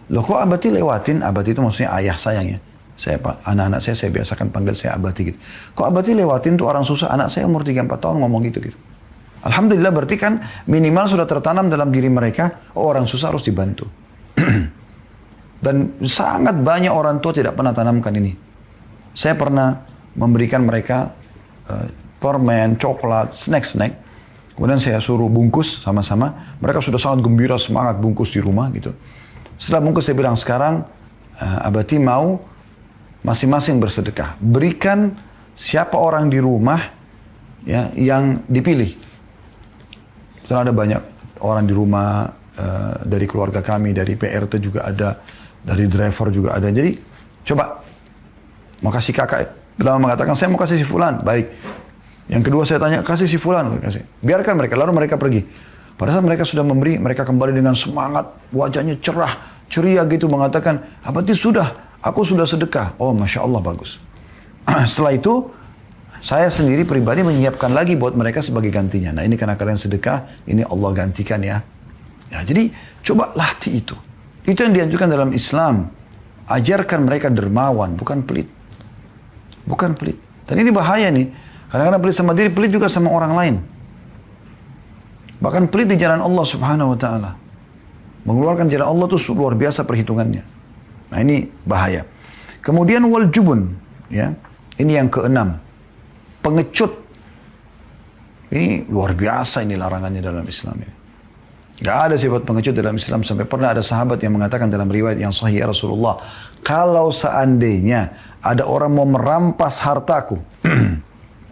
Loh kok abati lewatin? Abati itu maksudnya ayah sayang ya. Anak-anak saya biasakan panggil saya abati gitu. Kok abati lewatin tuh orang susah? Anak saya umur 3-4 tahun ngomong gitu. Alhamdulillah berarti kan minimal sudah tertanam dalam diri mereka, oh orang susah harus dibantu. Dan sangat banyak orang tua tidak pernah tanamkan ini. Saya pernah memberikan mereka permen, coklat, snack. Kemudian saya suruh bungkus sama-sama. Mereka sudah sangat gembira, semangat bungkus di rumah gitu. Setelah bungkus saya bilang sekarang, abati mau masing-masing bersedekah. Berikan siapa orang di rumah ya, yang dipilih. Betul ada banyak orang di rumah dari keluarga kami, dari PRT juga ada, dari driver juga ada. Jadi coba mau kasih kakak. Pertama mengatakan saya mau kasih si fulan, baik. Yang kedua saya tanya kasih si fulan, kasih. Biarkan mereka, lalu mereka pergi. Pada saat mereka sudah memberi, mereka kembali dengan semangat, wajahnya cerah, ceria gitu mengatakan, abati sudah. Aku sudah sedekah. Oh, Masya Allah, bagus. Setelah itu, saya sendiri pribadi menyiapkan lagi buat mereka sebagai gantinya. Nah, ini karena kalian sedekah, ini Allah gantikan ya. Ya, jadi, coba latih itu. Itu yang dianjurkan dalam Islam. Ajarkan mereka dermawan, bukan pelit. Bukan pelit. Dan ini bahaya nih. Kadang-kadang pelit sama diri, pelit juga sama orang lain. Bahkan pelit di jalan Allah subhanahu wa ta'ala. Mengeluarkan jalan Allah itu luar biasa perhitungannya. Nah ini bahaya. Kemudian wal jubun, ya. Ini yang keenam. Pengecut. Ini luar biasa ini larangannya dalam Islam ini. Gak ada sifat pengecut dalam Islam sampai pernah ada sahabat yang mengatakan dalam riwayat yang sahih ya Rasulullah, kalau seandainya ada orang mau merampas hartaku,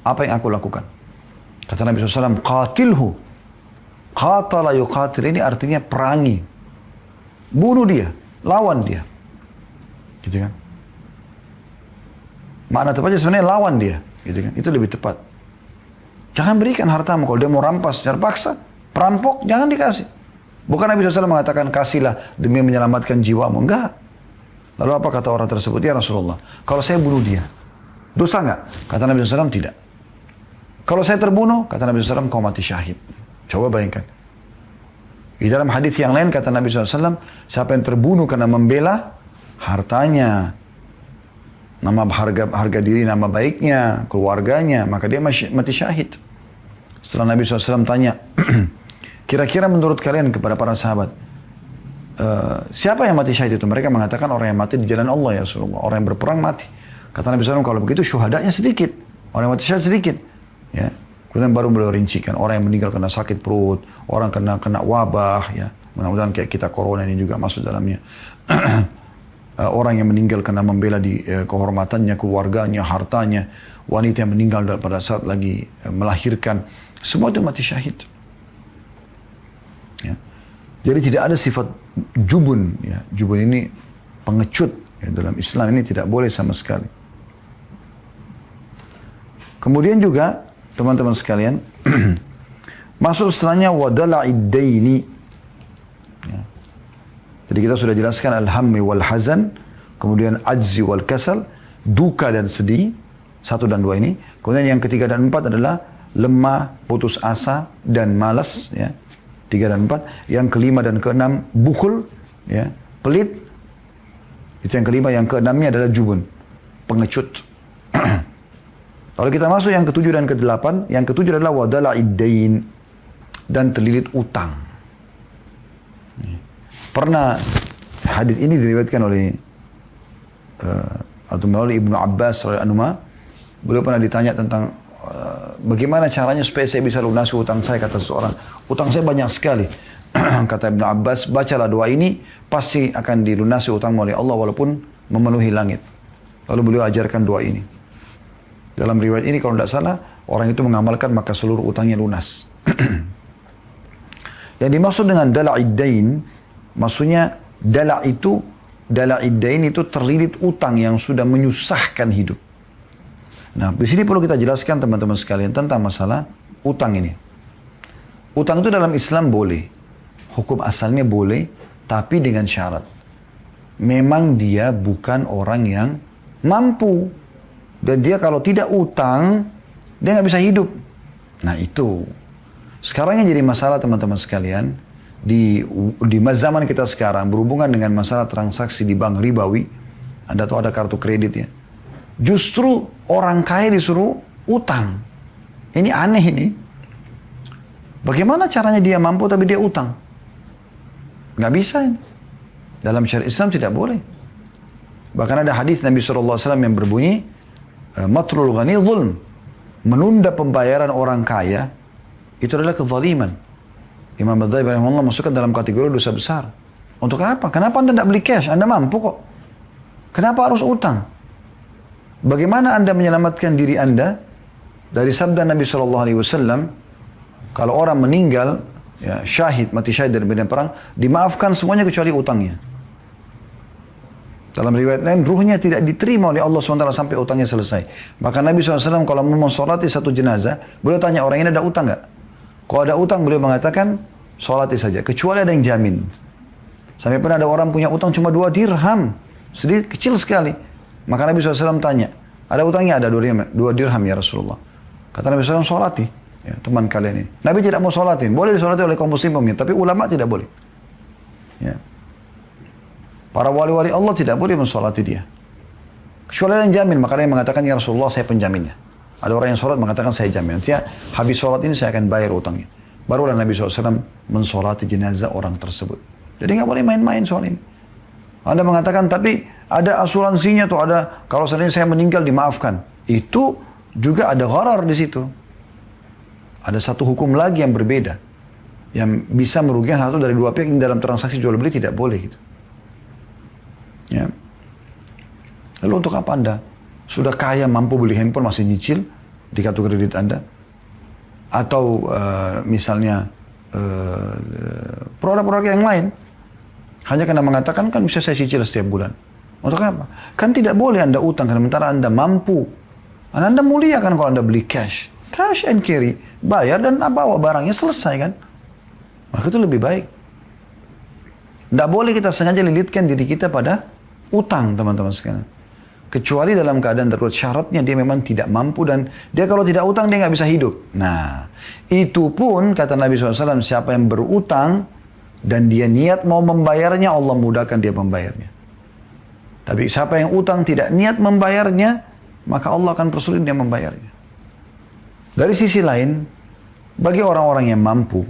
apa yang aku lakukan? Kata Nabi SAW, qatilhu. Qatala yuqatil, ini artinya perangi. Bunuh dia, lawan dia. Gitu kan? Makna tepatnya sebenarnya lawan dia, gitu kan? Itu lebih tepat. Jangan berikan hartamu kalau dia mau rampas secara paksa, perampok jangan dikasih. Bukan Nabi SAW mengatakan kasihlah demi menyelamatkan jiwamu, enggak. Lalu apa kata orang tersebut? Ya Rasulullah, kalau saya bunuh dia, dosa enggak? Kata Nabi SAW tidak. Kalau saya terbunuh, kata Nabi SAW kau mati syahid. Coba bayangkan. Di dalam hadis yang lain kata Nabi SAW, siapa yang terbunuh karena membela hartanya, nama harga diri, nama baiknya, keluarganya, maka dia mati syahid. Setelah Nabi SAW tanya, kira-kira menurut kalian kepada para sahabat, siapa yang mati syahid itu? Mereka mengatakan orang yang mati di jalan Allah ya Rasulullah, orang yang berperang mati. Kata Nabi SAW, kalau begitu syuhadanya sedikit, orang yang mati syahid sedikit. Ya. Kemudian baru beliau rincikan, orang yang meninggal karena sakit perut, orang kena wabah, ya. Mudah-mudahan kayak kita corona ini juga masuk dalamnya. Orang yang meninggal karena membela di kehormatannya, keluarganya, hartanya, wanita yang meninggal pada saat lagi melahirkan, semua itu mati syahid. Ya. Jadi tidak ada sifat jubun, ya. Jubun ini pengecut, ya. Dalam Islam ini tidak boleh sama sekali. Kemudian juga teman-teman sekalian, masuk setelahnya wadala'id daini. Ya. Jadi kita sudah jelaskan al-hammi wal hazan, kemudian ajzi wal kasal, duka dan sedih, 1 dan 2 ini. Kemudian yang ketiga dan 4 adalah lemah, putus asa dan malas, ya. 3 dan 4. Yang kelima dan keenam bukhul, ya, pelit. Itu yang kelima. Yang keenamnya adalah jubun, pengecut. Kalau kita masuk yang ketujuh dan kedelapan, yang ketujuh adalah wadala'id dain, dan terlilit utang. Pernah hadis ini diriwayatkan oleh atau melalui Ibnu Abbas radhiyallahu anhu, beliau pernah ditanya tentang bagaimana caranya supaya saya bisa lunasi utang saya, kata seseorang. Utang saya banyak sekali. Kata Ibnu Abbas, bacalah doa ini, pasti akan dilunasi utang oleh Allah walaupun memenuhi langit. Lalu beliau ajarkan doa ini. Dalam riwayat ini kalau tidak salah, orang itu mengamalkan maka seluruh utangnya lunas. Yang dimaksud dengan dala'id dain, maksudnya dala'id dain itu terlilit utang yang sudah menyusahkan hidup. Nah, di sini perlu kita jelaskan teman-teman sekalian tentang masalah utang ini. Utang itu dalam Islam boleh. Hukum asalnya boleh, tapi dengan syarat. Memang dia bukan orang yang mampu. Dan dia kalau tidak utang, dia nggak bisa hidup. Nah itu. Sekarang yang jadi masalah teman-teman sekalian, di zaman kita sekarang, berhubungan dengan masalah transaksi di bank ribawi, Anda tahu ada kartu kredit ya. Justru orang kaya disuruh utang. Ini aneh ini. Bagaimana caranya dia mampu tapi dia utang? Nggak bisa ini. Dalam syariat Islam tidak boleh. Bahkan ada hadis Nabi SAW yang berbunyi, matrul ghani zulm. Menunda pembayaran orang kaya, itu adalah kezaliman. Imam Adzhabi rahimahullah masukkan dalam kategori dosa besar. Untuk apa? Kenapa Anda tidak beli cash? Anda mampu kok. Kenapa harus utang? Bagaimana Anda menyelamatkan diri Anda dari sabda Nabi SAW, kalau orang meninggal, ya, syahid, mati syahid dari medan perang, dimaafkan semuanya kecuali utangnya. Dalam riwayat lain, ruhnya tidak diterima oleh Allah SWT sampai utangnya selesai. Maka Nabi SAW kalau mau mensolati satu jenazah, beliau tanya orang ini ada utang nggak? Kalau ada utang, beliau mengatakan, solati saja. Kecuali ada yang jamin. Sampai pernah ada orang punya utang cuma 2 dirham. Sedikit, kecil sekali. Maka Nabi SAW tanya, ada utangnya? Ada 2 dirham ya Rasulullah. Kata Nabi SAW, solati. Ya, teman kalian ini. Nabi tidak mau solatin. Boleh disolati oleh kaum muslimin, tapi ulama tidak boleh. Ya. Para wali-wali Allah tidak boleh mensolati dia. Kecuali ada yang jamin. Maka dia mengatakan, ya Rasulullah saya penjaminnya. Ada orang yang sholat mengatakan saya jamin. Nanti habis sholat ini saya akan bayar utangnya. Barulah Nabi SAW mensolati jenazah orang tersebut. Jadi nggak boleh main-main soal ini. Anda mengatakan, tapi ada asuransinya tuh, ada kalau seandainya saya meninggal dimaafkan. Itu juga ada gharar di situ. Ada satu hukum lagi yang berbeda. Yang bisa merugikan satu dari 2 pihak yang dalam transaksi jual beli tidak boleh gitu. Ya. Lalu untuk apa Anda? Sudah kaya mampu beli handphone masih nyicil di kartu kredit Anda? Atau misalnya produk-produk yang lain. Hanya karena mengatakan kan bisa saya cicil setiap bulan. Untuk apa? Kan tidak boleh Anda utang karena sementara Anda mampu. Anda mulia kan kalau Anda beli cash. Cash and carry. Bayar dan bawa barangnya selesai kan. Maka itu lebih baik. Tidak boleh kita sengaja lilitkan diri kita pada utang teman-teman sekalian. Kecuali dalam keadaan darurat, syaratnya dia memang tidak mampu dan dia kalau tidak utang dia nggak bisa hidup. Nah, itu pun kata Nabi SAW, siapa yang berutang dan dia niat mau membayarnya, Allah mudahkan dia membayarnya. Tapi siapa yang utang tidak niat membayarnya, maka Allah akan persulit dia membayarnya. Dari sisi lain, bagi orang-orang yang mampu,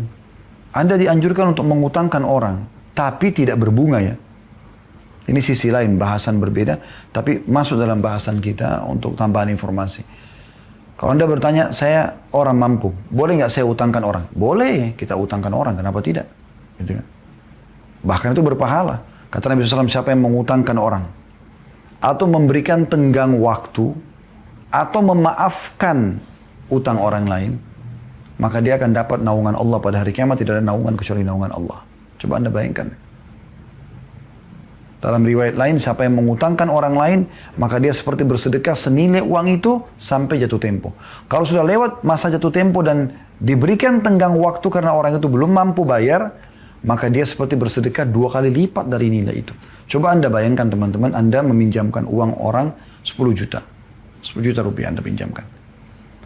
Anda dianjurkan untuk mengutangkan orang, tapi tidak berbunga ya. Ini sisi lain, bahasan berbeda, tapi masuk dalam bahasan kita untuk tambahan informasi. Kalau Anda bertanya, saya orang mampu, boleh nggak saya utangkan orang? Boleh, kita utangkan orang, kenapa tidak? Gitu kan? Bahkan itu berpahala. Kata Nabi SAW, siapa yang mengutangkan orang, atau memberikan tenggang waktu, atau memaafkan utang orang lain, maka dia akan dapat naungan Allah pada hari kiamat. Tidak ada naungan kecuali naungan Allah. Coba Anda bayangkan. Dalam riwayat lain, siapa yang mengutangkan orang lain, maka dia seperti bersedekah senilai uang itu sampai jatuh tempo. Kalau sudah lewat masa jatuh tempo dan diberikan tenggang waktu karena orang itu belum mampu bayar, maka dia seperti bersedekah 2 kali lipat dari nilai itu. Coba Anda bayangkan teman-teman, Anda meminjamkan uang orang 10 juta. 10 juta rupiah Anda pinjamkan.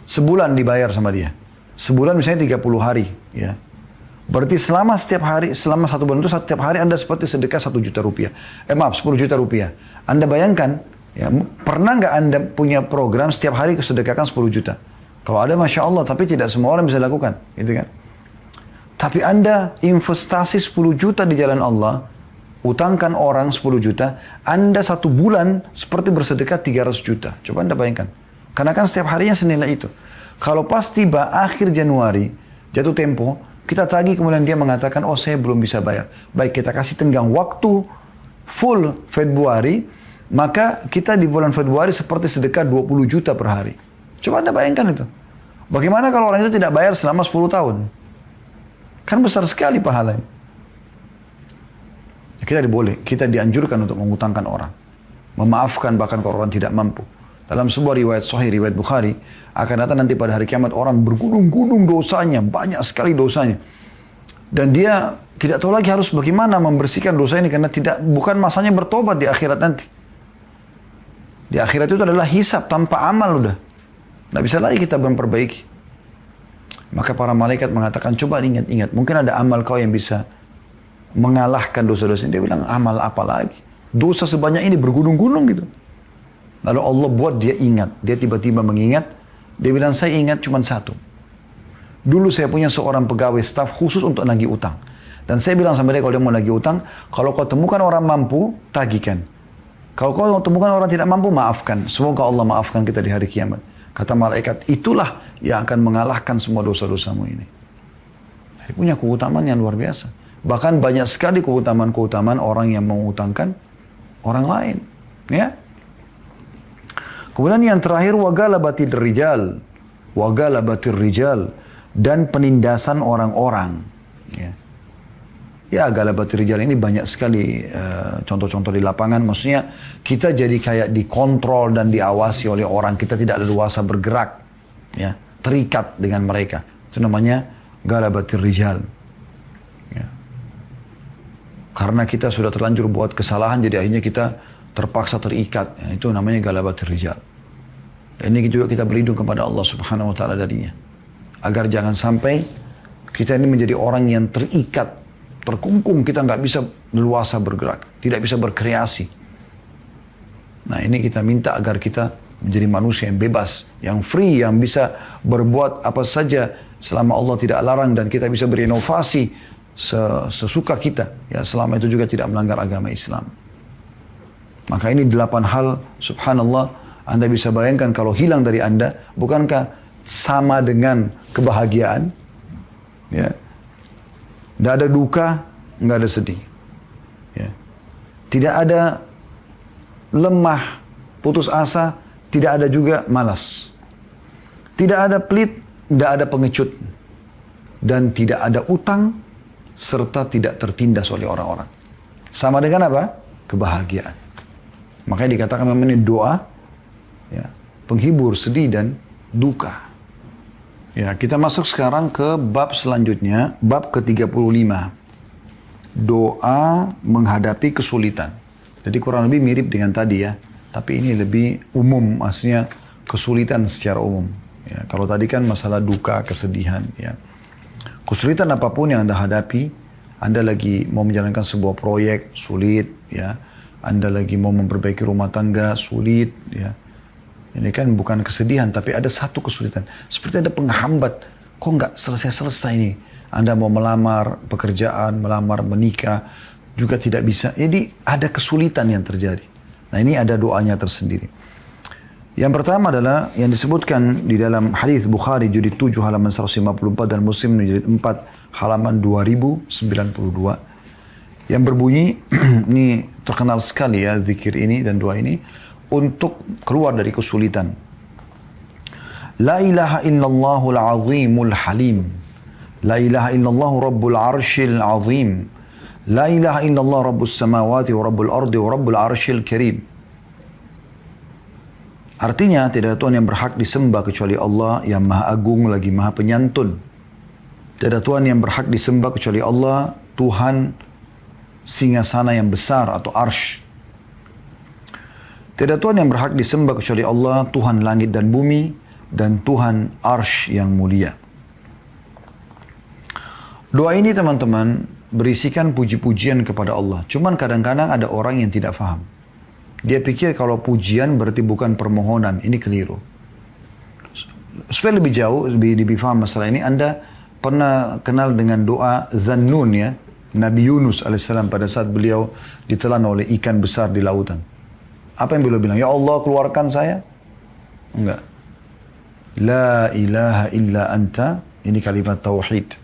Sebulan dibayar sama dia. Sebulan misalnya 30 hari. Ya. Berarti selama setiap hari, selama 1 bulan itu setiap hari Anda seperti sedekah 1 juta rupiah. 10 juta rupiah. Anda bayangkan, ya, pernah nggak Anda punya program setiap hari kesedekahkan 10 juta? Kalau ada Masya Allah, tapi tidak semua orang bisa lakukan. Gitu kan? Tapi Anda investasi 10 juta di jalan Allah, utangkan orang 10 juta, Anda 1 bulan seperti bersedekah 300 juta. Coba Anda bayangkan. Karena kan setiap harinya senilai itu. Kalau pas tiba akhir Januari, jatuh tempo, kita tagih kemudian dia mengatakan, oh saya belum bisa bayar. Baik, kita kasih tenggang waktu full Februari, maka kita di bulan Februari seperti sedekah 20 juta per hari. Coba Anda bayangkan itu. Bagaimana kalau orang itu tidak bayar selama 10 tahun? Kan besar sekali pahalanya. Kita dianjurkan untuk mengutangkan orang. Memaafkan bahkan kalau orang tidak mampu. Dalam sebuah riwayat sahih, riwayat Bukhari, akan datang nanti pada hari kiamat orang bergunung-gunung dosanya, banyak sekali dosanya. Dan dia tidak tahu lagi harus bagaimana membersihkan dosa ini karena bukan masanya bertobat di akhirat nanti. Di akhirat itu adalah hisab tanpa amal udah. Tidak bisa lagi kita memperbaiki. Maka para malaikat mengatakan, coba ingat-ingat, mungkin ada amal kau yang bisa mengalahkan dosa-dosa. Dia bilang, amal apa lagi? Dosa sebanyak ini bergunung-gunung gitu. Lalu Allah buat dia ingat. Dia tiba-tiba mengingat. Dia bilang, saya ingat cuma satu. Dulu saya punya seorang pegawai staf khusus untuk nagih utang. Dan saya bilang sama dia, kalau dia mau nagih utang, kalau kau temukan orang mampu, tagihkan. Kalau kau temukan orang tidak mampu, maafkan. Semoga Allah maafkan kita di hari kiamat. Kata malaikat, itulah yang akan mengalahkan semua dosa-dosamu ini. Dia punya keutamaan yang luar biasa. Bahkan banyak sekali keutamaan-keutamaan orang yang mengutangkan orang lain. Ya. Kemudian yang terakhir, wagalabatir rijal. Wagalabatir rijal. Dan penindasan orang-orang. Ya, galabatir rijal ini banyak sekali contoh-contoh di lapangan. Maksudnya kita jadi kayak dikontrol dan diawasi oleh orang. Kita tidak leluasa bergerak. Ya, terikat dengan mereka. Itu namanya galabatir rijal. Ya. Karena kita sudah terlanjur buat kesalahan, jadi akhirnya kita terpaksa terikat. Ya, itu namanya galabatir rijal. Dan ini juga kita berlindung kepada Allah Subhanahu wa Ta'ala darinya. Agar jangan sampai kita ini menjadi orang yang terikat, terkungkung, kita nggak bisa leluasa bergerak, tidak bisa berkreasi. Nah, ini kita minta agar kita menjadi manusia yang bebas, yang free, yang bisa berbuat apa saja selama Allah tidak larang, dan kita bisa berinovasi sesuka kita. Ya, selama itu juga tidak melanggar agama Islam. Maka ini 8 hal, subhanallah, Anda bisa bayangkan kalau hilang dari Anda, bukankah sama dengan kebahagiaan? Ya. Tidak ada duka, nggak ada sedih. Ya. Tidak ada lemah, putus asa, tidak ada juga malas. Tidak ada pelit, tidak ada pengecut. Dan tidak ada utang, serta tidak tertindas oleh orang-orang. Sama dengan apa? Kebahagiaan. Makanya dikatakan memang ini doa, ya, penghibur sedih dan duka. Ya, kita masuk sekarang ke bab selanjutnya, bab ke-35. Doa menghadapi kesulitan. Jadi kurang lebih mirip dengan tadi ya, tapi ini lebih umum, maksudnya kesulitan secara umum. Ya, kalau tadi kan masalah duka, kesedihan. Ya. Kesulitan apapun yang Anda hadapi, Anda lagi mau menjalankan sebuah proyek, sulit. Ya. Anda lagi mau memperbaiki rumah tangga, sulit. Ya. Ini kan bukan kesedihan, tapi ada satu kesulitan. Seperti ada penghambat. Kok nggak selesai-selesai nih? Anda mau melamar pekerjaan, melamar menikah, juga tidak bisa. Jadi ada kesulitan yang terjadi. Nah, ini ada doanya tersendiri. Yang pertama adalah yang disebutkan di dalam hadis Bukhari jilid 7 halaman 154 dan Muslim jilid 4 halaman 2092. Yang berbunyi, ini terkenal sekali ya zikir ini dan doa ini, untuk keluar dari kesulitan. La ilaha illallahul azimul halim. La ilaha illallah rabbul arshil azim. La ilaha illallah rabbus samawati wa rabbul ardi wa rabbul arshil karim. Artinya tidak ada Tuhan yang berhak disembah kecuali Allah yang maha agung lagi maha penyantun. Tidak ada Tuhan yang berhak disembah kecuali Allah, Tuhan singgasana yang besar atau arsh. Tidak ada Tuhan yang berhak disembah kecuali Allah, Tuhan langit dan bumi, dan Tuhan arsh yang mulia. Doa ini teman-teman berisikan puji-pujian kepada Allah. Cuman kadang-kadang ada orang yang tidak faham. Dia pikir kalau pujian berarti bukan permohonan. Ini keliru. Supaya lebih jauh, lebih faham masalah ini, Anda pernah kenal dengan doa Zannun ya? Nabi Yunus alaihissalam pada saat beliau ditelan oleh ikan besar di lautan. Apa yang beliau bilang? Ya Allah, keluarkan saya? Enggak. La ilaha illa anta. Ini kalimat tauhid.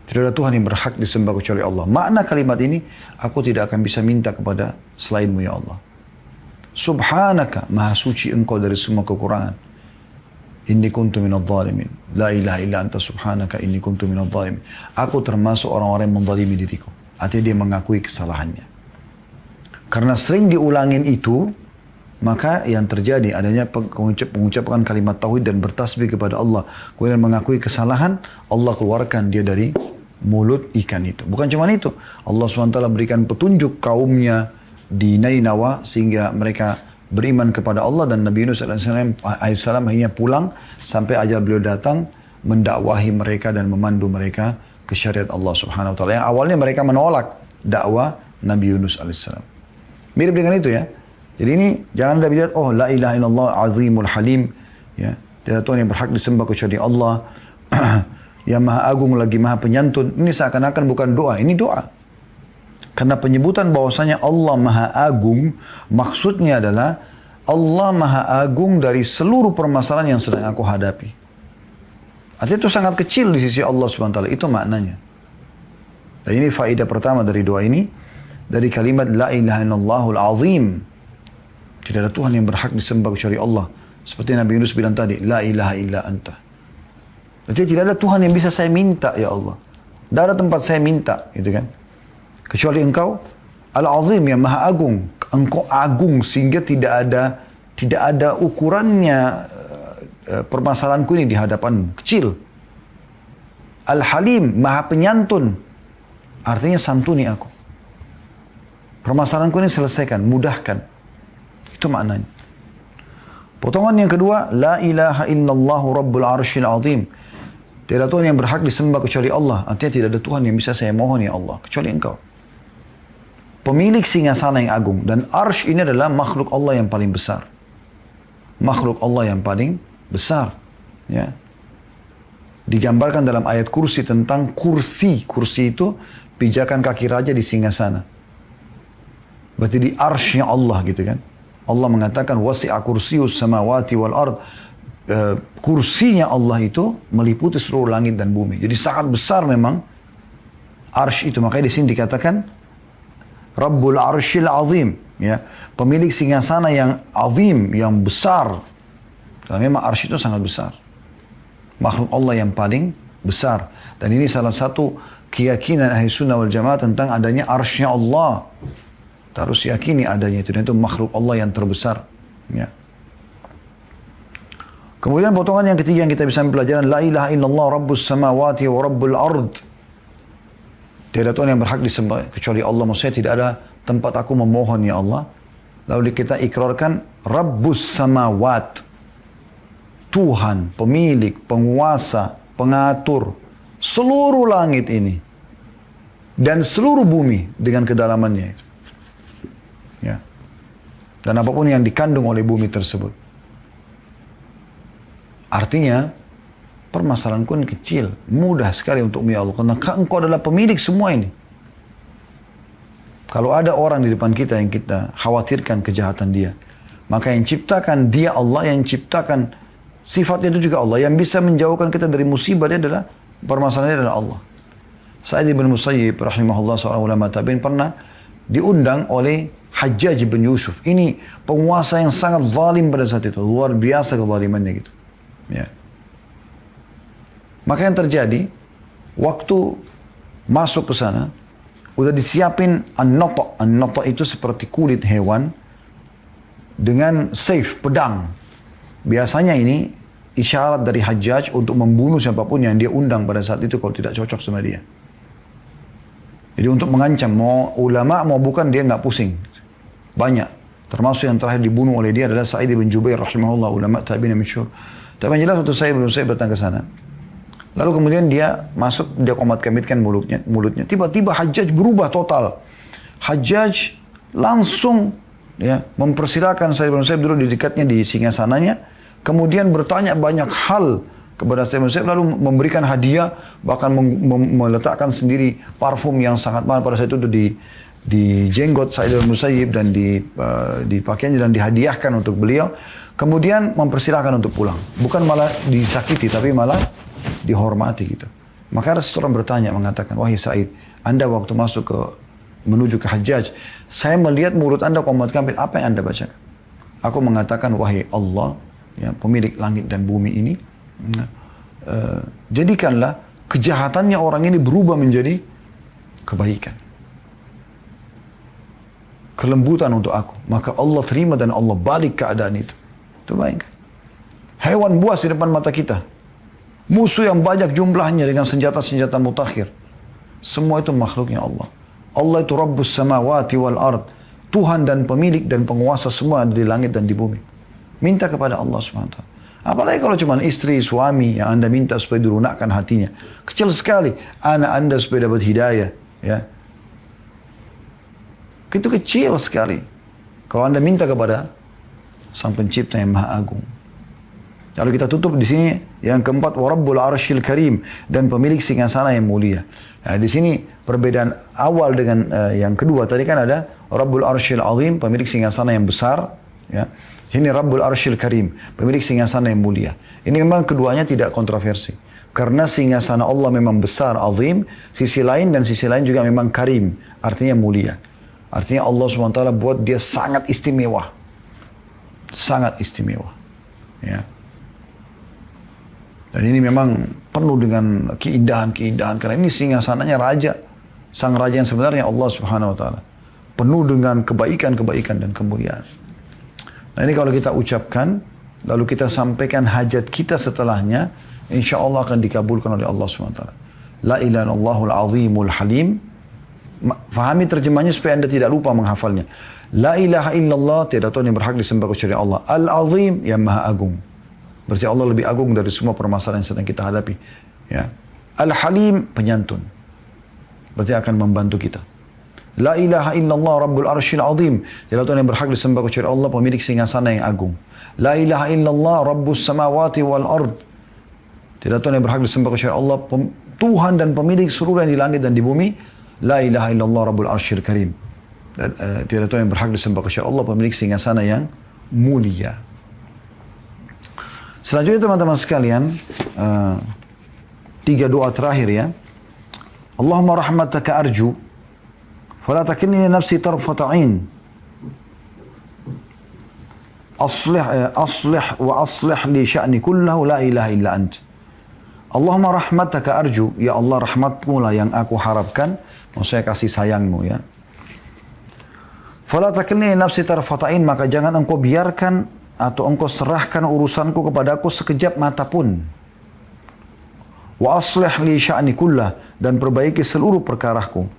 Tidak ada Tuhan yang berhak disembah kecuali Allah. Makna kalimat ini, aku tidak akan bisa minta kepada selainmu ya Allah. Subhanaka, maha suci engkau dari semua kekurangan. Inni kuntu minadh dhalimin. La ilaha illa anta subhanaka inni kuntu minadh dhalimin. Aku termasuk orang-orang yang menzalimi diriku. Artinya dia mengakui kesalahannya. Karena sering diulangin itu, maka yang terjadi adanya pengucapan kalimat tauhid dan bertasbih kepada Allah. Kemudian mengakui kesalahan, Allah keluarkan dia dari mulut ikan itu. Bukan cuma itu, Allah SWT berikan petunjuk kaumnya di Nainawa sehingga mereka beriman kepada Allah, dan Nabi Yunus AS akhirnya pulang sampai ajal beliau datang mendakwahi mereka dan memandu mereka ke syariat Allah Subhanahu wa taala. Yang awalnya mereka menolak dakwah Nabi Yunus AS. Mirip dengan itu ya. Jadi ini jangan Anda lihat, oh la ilaha illallah azimul halim, ya. Tidak Tuhan yang berhak disembah kecuali Allah. Yang maha agung lagi maha penyantun. Ini seakan-akan bukan doa, ini doa. Karena penyebutan bahwasanya Allah maha agung, maksudnya adalah Allah maha agung dari seluruh permasalahan yang sedang aku hadapi. Artinya itu sangat kecil di sisi Allah SWT. Itu maknanya. Dan ini faedah pertama dari doa ini. Dari kalimat la ilaha illallahul azim. Tidak ada Tuhan yang berhak disembah kecuali Allah. Seperti Nabi Yunus bilang tadi, la ilaha illa anta. Berarti tidak ada Tuhan yang bisa saya minta ya Allah. Tidak ada tempat saya minta, gitu kan? Kecuali engkau Al-Azim yang maha agung. Engkau agung sehingga tidak ada ukurannya permasalahanku ini di hadapanmu. Kecil. Al-Halim, maha penyantun. Artinya santuni aku. Permasalahanku ini selesaikan, mudahkan. Itu maknanya. Potongan yang kedua, la ilaha illallahu rabbul arshil azim. Tidak ada Tuhan yang berhak disembah kecuali Allah. Artinya tidak ada Tuhan yang bisa saya mohon ya Allah, kecuali engkau. Pemilik singgasana yang agung. Dan arsh ini adalah makhluk Allah yang paling besar. Makhluk Allah yang paling besar. Ya. Digambarkan dalam ayat kursi tentang kursi. Kursi itu pijakan kaki raja di singgasana. Berarti di arshnya Allah gitu kan. Allah mengatakan wasi'a kursiyus samawati wal ard. Kursinya Allah itu meliputi seluruh langit dan bumi. Jadi sangat besar memang arsh itu. Makanya di sini dikatakan Rabbul Arshil Azim, ya, pemilik singgasana yang azim, yang besar. Dan memang arsh itu sangat besar. Makhluk Allah yang paling besar. Dan ini salah satu keyakinan Ahli Sunnah wal Jamaah tentang adanya arshnya Allah. Harus yakini adanya itu. Dan itu makhluk Allah yang terbesar. Ya. Kemudian potongan yang ketiga yang kita bisa ambil pelajaran, la ilaha illallah rabbus samawati wa rabbul ard. Tidak ada Tuhan yang berhak disembah kecuali Allah. Maksudnya tidak ada tempat aku memohon ya Allah. Lalu kita ikrarkan rabbus samawat. Tuhan, pemilik, penguasa, pengatur seluruh langit ini. Dan seluruh bumi dengan kedalamannya itu. Ya. Dan apapun yang dikandung oleh bumi tersebut. Artinya, permasalahanku ini kecil, mudah sekali untuk ya Allah. Karena engkau adalah pemilik semua ini. Kalau ada orang di depan kita yang kita khawatirkan kejahatan dia, maka yang ciptakan dia Allah, yang ciptakan sifatnya itu juga Allah. Yang bisa menjauhkan kita dari musibah dia adalah, permasalahannya adalah Allah. Sa'id bin Musayyib rahimahullah seorang ulama tabi'in pernah diundang oleh Hajjaj bin Yusuf. Ini penguasa yang sangat zalim pada saat itu. Luar biasa kezalimannya gitu. Ya. Maka yang terjadi, waktu masuk ke sana, udah disiapin an-nata'. An-nata' itu seperti kulit hewan dengan saif, pedang. Biasanya ini isyarat dari Hajjaj untuk membunuh siapapun yang dia undang pada saat itu kalau tidak cocok sama dia. Jadi untuk mengancam, mau ulama mau bukan dia nggak pusing. Banyak. Termasuk yang terakhir dibunuh oleh dia adalah Sa'id bin Jubair rahimahullah, ulama tabi'in yang masyhur. Tapi yang jelas waktu Sa'id bin Musayyib datang ke sana. Lalu kemudian dia masuk, dia komat-kamitkan mulutnya. Tiba-tiba Hajjaj berubah total. Hajjaj langsung ya mempersilakan Sa'id bin Musayyib dulu di dekatnya di singgasananya. Kemudian bertanya banyak hal kepada Sayyidina Musayyib, lalu memberikan hadiah, bahkan meletakkan sendiri parfum yang sangat mahal pada saat itu di jenggot Sayyidina Musayyib dan di pakaiannya, dan dihadiahkan untuk beliau. Kemudian mempersilahkan untuk pulang. Bukan malah disakiti, tapi malah dihormati gitu. Maka ada seseorang bertanya, mengatakan, wahai Said, Anda waktu menuju ke Hajjaj, saya melihat mulut Anda komat kambil, apa yang Anda bacakan? Aku mengatakan, wahai Allah, ya, pemilik langit dan bumi ini, jadikanlah kejahatannya orang ini berubah menjadi kebaikan. Kelembutan untuk aku. Maka Allah terima dan Allah balik keadaan itu. Itu bayangkan. Hewan buas di depan mata kita. Musuh yang banyak jumlahnya dengan senjata-senjata mutakhir. Semua itu makhluknya Allah. Allah itu Rabbus samawati wal ard. Tuhan dan pemilik dan penguasa semua ada di langit dan di bumi. Minta kepada Allah SWT. Apalagi kalau cuma istri, suami yang Anda minta supaya dirunakkan hatinya. Kecil sekali. Anak Anda supaya dapat hidayah. Ya. Itu kecil sekali. Kalau Anda minta kepada Sang Pencipta yang Maha Agung. Lalu kita tutup di sini yang keempat, wa Rabbul Arsyil Karim, dan pemilik singgasana yang mulia. Nah, di sini perbedaan awal dengan yang kedua tadi kan ada Rabbul Arsyil Azim, pemilik singgasana yang besar, ya. Ini Rabbul Arsyil Karim, pemilik singgasana yang mulia. Ini memang keduanya tidak kontroversi. Karena singgasana Allah memang besar, azim, sisi lain dan sisi lain juga memang karim, artinya mulia. Artinya Allah SWT buat dia sangat istimewa. Sangat istimewa. Ya. Dan ini memang penuh dengan keindahan-keindahan. Karena ini singgasananya raja. Sang raja yang sebenarnya Allah Subhanahu Wa Taala. Penuh dengan kebaikan-kebaikan dan kemuliaan. Nah ini kalau kita ucapkan, lalu kita sampaikan hajat kita setelahnya, insya Allah akan dikabulkan oleh Allah Subhanahu Wa Taala. La ilaha illallahul azimul halim. Fahami terjemahnya supaya Anda tidak lupa menghafalnya. La ilaha illallah, tiada Tuhan yang berhak disembah kecuali Allah. Al-Azim, yang Maha Agung. Berarti Allah lebih agung dari semua permasalahan yang sedang kita hadapi. Ya. Al-Halim, penyantun. Berarti akan membantu kita. La ilaha illallah Rabbul Arsyil Azim. Tiada Tuhan yang berhak disembah kecuali Allah, pemilik singgasana yang agung. La ilaha illallah Rabbus samawati wal ard. Tiada Tuhan yang berhak disembah kecuali Allah, Tuhan dan pemilik seluruh yang di langit dan di bumi. La ilaha illallah Rabbul Arsyil Karim. Dan tiada Tuhan yang berhak disembah kecuali Allah, pemilik singgasana yang mulia. Selanjutnya teman-teman sekalian, 3 doa terakhir ya. Allahumma rahmataka arju, fala takilni nafsi tarfata ain. Aslih li sya'ni kullahu la ilaha illa ant. Allahumma rahmataka arju, ya Allah rahmatmu lah yang aku harapkan, maksudnya kasih sayangmu ya. Fala takilni nafsi tarfata'in, maka jangan engkau biarkan atau engkau serahkan urusanku kepadaku sekejap mata pun. Wa aslih li sya'ni kullah, dan perbaiki seluruh perkaraku.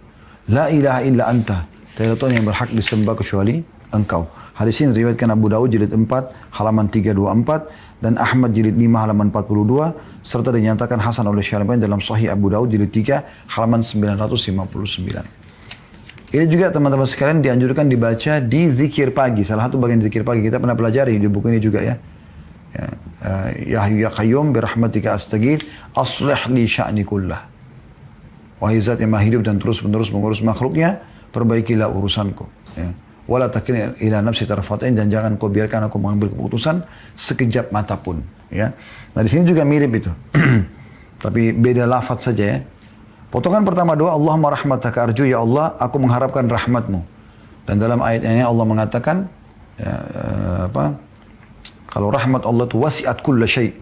La ilaha illa anta, tiada Tuhan yang berhak disembah kecuali engkau. Hadis ini diriwayatkan Abu Daud jilid 4 halaman 324 dan Ahmad jilid 5 halaman 42 serta dinyatakan hasan oleh Syekh Al-Albani dalam Sahih Abu Daud jilid 3 halaman 959. Ini juga teman-teman sekalian dianjurkan dibaca di zikir pagi. Salah satu bagian zikir pagi kita pernah pelajari di buku ini juga ya. Ya Hayyu ya Qayyum birahmatika astaghits aslih li sya'ni kullah. Wahai zat yang maha hidup dan terus-menerus mengurus makhluknya, perbaikilah urusanku. Ya. Wala takilni ila nafsi tarfatain, dan jangan kau biarkan aku mengambil keputusan sekejap mata pun. Ya. Nah di sini juga mirip itu. Tapi beda lafaz saja ya. Potongan pertama doa, Allahumma rahmataka arju, ya Allah, aku mengharapkan rahmatmu. Dan dalam ayat ini Allah mengatakan, kalau rahmat Allah itu wasi'at kulla syai'.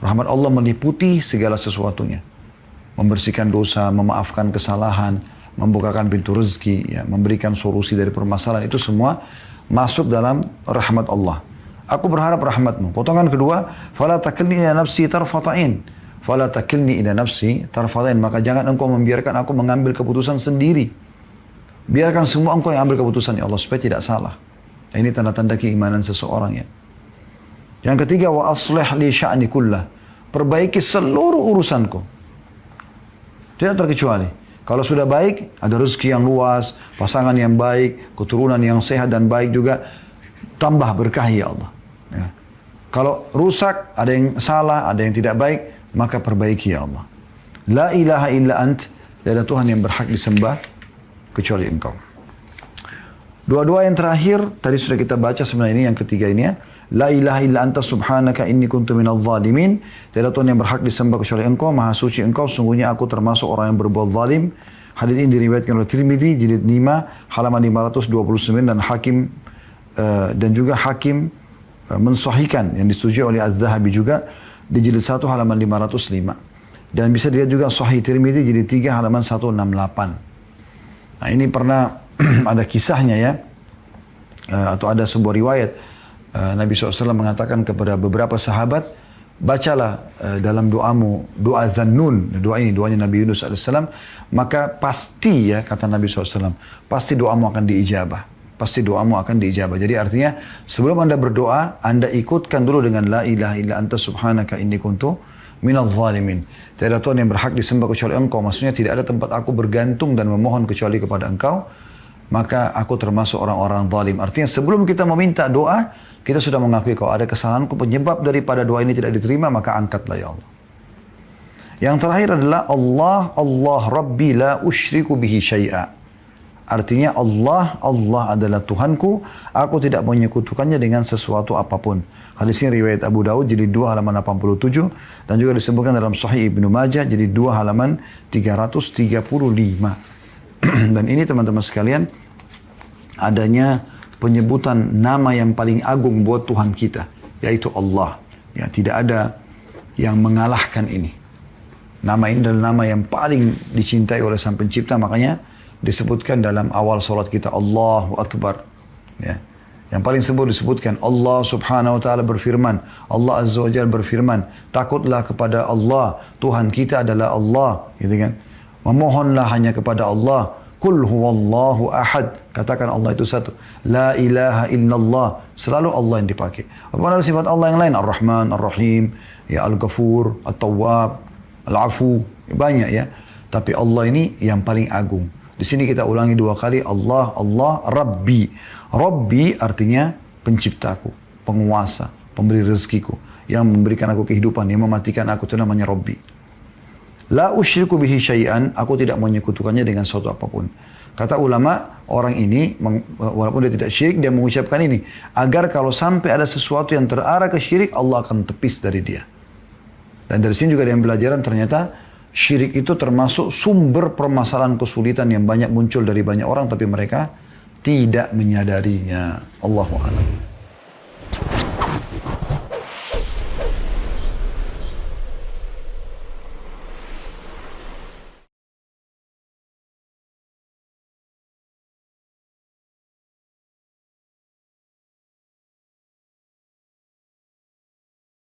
Rahmat Allah meliputi segala sesuatunya. Membersihkan dosa, memaafkan kesalahan, membukakan pintu rezeki, ya, memberikan solusi dari permasalahan, itu semua masuk dalam rahmat Allah. Aku berharap rahmatmu. Potongan kedua, fala takilni ila nafsi tarfata'in. Fala takilni ila nafsi tarfatain, maka jangan engkau membiarkan aku mengambil keputusan sendiri. Biarkan semua engkau yang ambil keputusan ya Allah, supaya tidak salah. Ini tanda-tanda keimanan seseorang ya. Yang ketiga, wa aslih li sya'ni kullah, perbaiki seluruh urusanku. Tidak terkecuali. Kalau sudah baik, ada rezeki yang luas, pasangan yang baik, keturunan yang sehat dan baik juga, tambah berkah ya Allah. Ya. Kalau rusak, ada yang salah, ada yang tidak baik, maka perbaiki ya Allah. La ilaha illa ant, tidak ada Tuhan yang berhak disembah kecuali Engkau. Dua-dua yang terakhir, tadi sudah kita baca sebenarnya ini yang ketiga ini ya. La ilaha illa anta subhanaka inni kuntu minadh dhalimin. Tidak ada Tuhan yang berhak disembah kecuali Engkau, maha suci Engkau, sungguhnya aku termasuk orang yang berbuat zalim. Hadis ini diriwayatkan oleh Tirmidzi jilid 5 halaman 529 dan Hakim dan juga Hakim mensahihkan yang disetujui oleh Az-Zahabi juga di jilid 1 halaman 505. Dan bisa dilihat juga Sahih Tirmidzi jilid 3 halaman 168. Nah, ini pernah ada kisahnya ya, atau ada sebuah riwayat Nabi SAW mengatakan kepada beberapa sahabat, bacalah dalam doamu, doa Zannun, doa ini, doanya Nabi Yunus AS, maka pasti ya, kata Nabi SAW, pasti doamu akan diijabah. Pasti doamu akan diijabah. Jadi artinya, sebelum Anda berdoa, Anda ikutkan dulu dengan La ilaha illa anta subhanaka inni kuntu minadh dhalimin. Tidak ada Tuhan yang berhak disembah kecuali Engkau. Maksudnya tidak ada tempat aku bergantung dan memohon kecuali kepada Engkau. Maka aku termasuk orang-orang zalim. Artinya sebelum kita meminta doa, kita sudah mengakui kalau ada kesalahanku penyebab daripada doa ini tidak diterima, maka angkatlah ya Allah. Yang terakhir adalah Allah Rabbi la usyriku bihi syai'a. Artinya Allah adalah Tuhanku, aku tidak menyekutukannya dengan sesuatu apapun. Hadis ini riwayat Abu Daud jilid 2 halaman 87 dan juga disebutkan dalam Sahih Ibnu Majah jilid 2 halaman 335. Dan ini teman-teman sekalian, adanya penyebutan nama yang paling agung buat Tuhan kita, yaitu Allah. Ya, tidak ada yang mengalahkan ini. Nama ini adalah nama yang paling dicintai oleh Sang Pencipta, makanya disebutkan dalam awal salat kita, Allahu Akbar. Ya. Yang paling disebutkan, Allah Subhanahu wa Ta'ala berfirman, Allah Azza wa Jalla berfirman, takutlah kepada Allah, Tuhan kita adalah Allah, gitu kan? Memohonlah hanya kepada Allah. Qul huwallahu ahad. Katakan Allah itu satu. La ilaha illallah. Selalu Allah yang dipakai. Apabila ada sifat Allah yang lain, Ar-Rahman, Ar-Rahim, ya Al-Ghafur, At-Tawwab, Al-Afu, banyak ya. Tapi Allah ini yang paling agung. Di sini kita ulangi 2 kali, Allah, Rabbi. Rabbi artinya penciptaku, penguasa, pemberi rezekiku, yang memberikan aku kehidupan, yang mematikan aku, itu namanya Rabbi. La usyriku bihi syai'an, aku tidak menyekutukannya dengan sesuatu apapun. Kata ulama, orang ini, walaupun dia tidak syirik, dia mengucapkan ini, agar kalau sampai ada sesuatu yang terarah ke syirik, Allah akan tepis dari dia. Dan dari sini juga ada yang pelajaran, ternyata syirik itu termasuk sumber permasalahan kesulitan yang banyak muncul dari banyak orang, tapi mereka tidak menyadarinya. Allahu a'lam.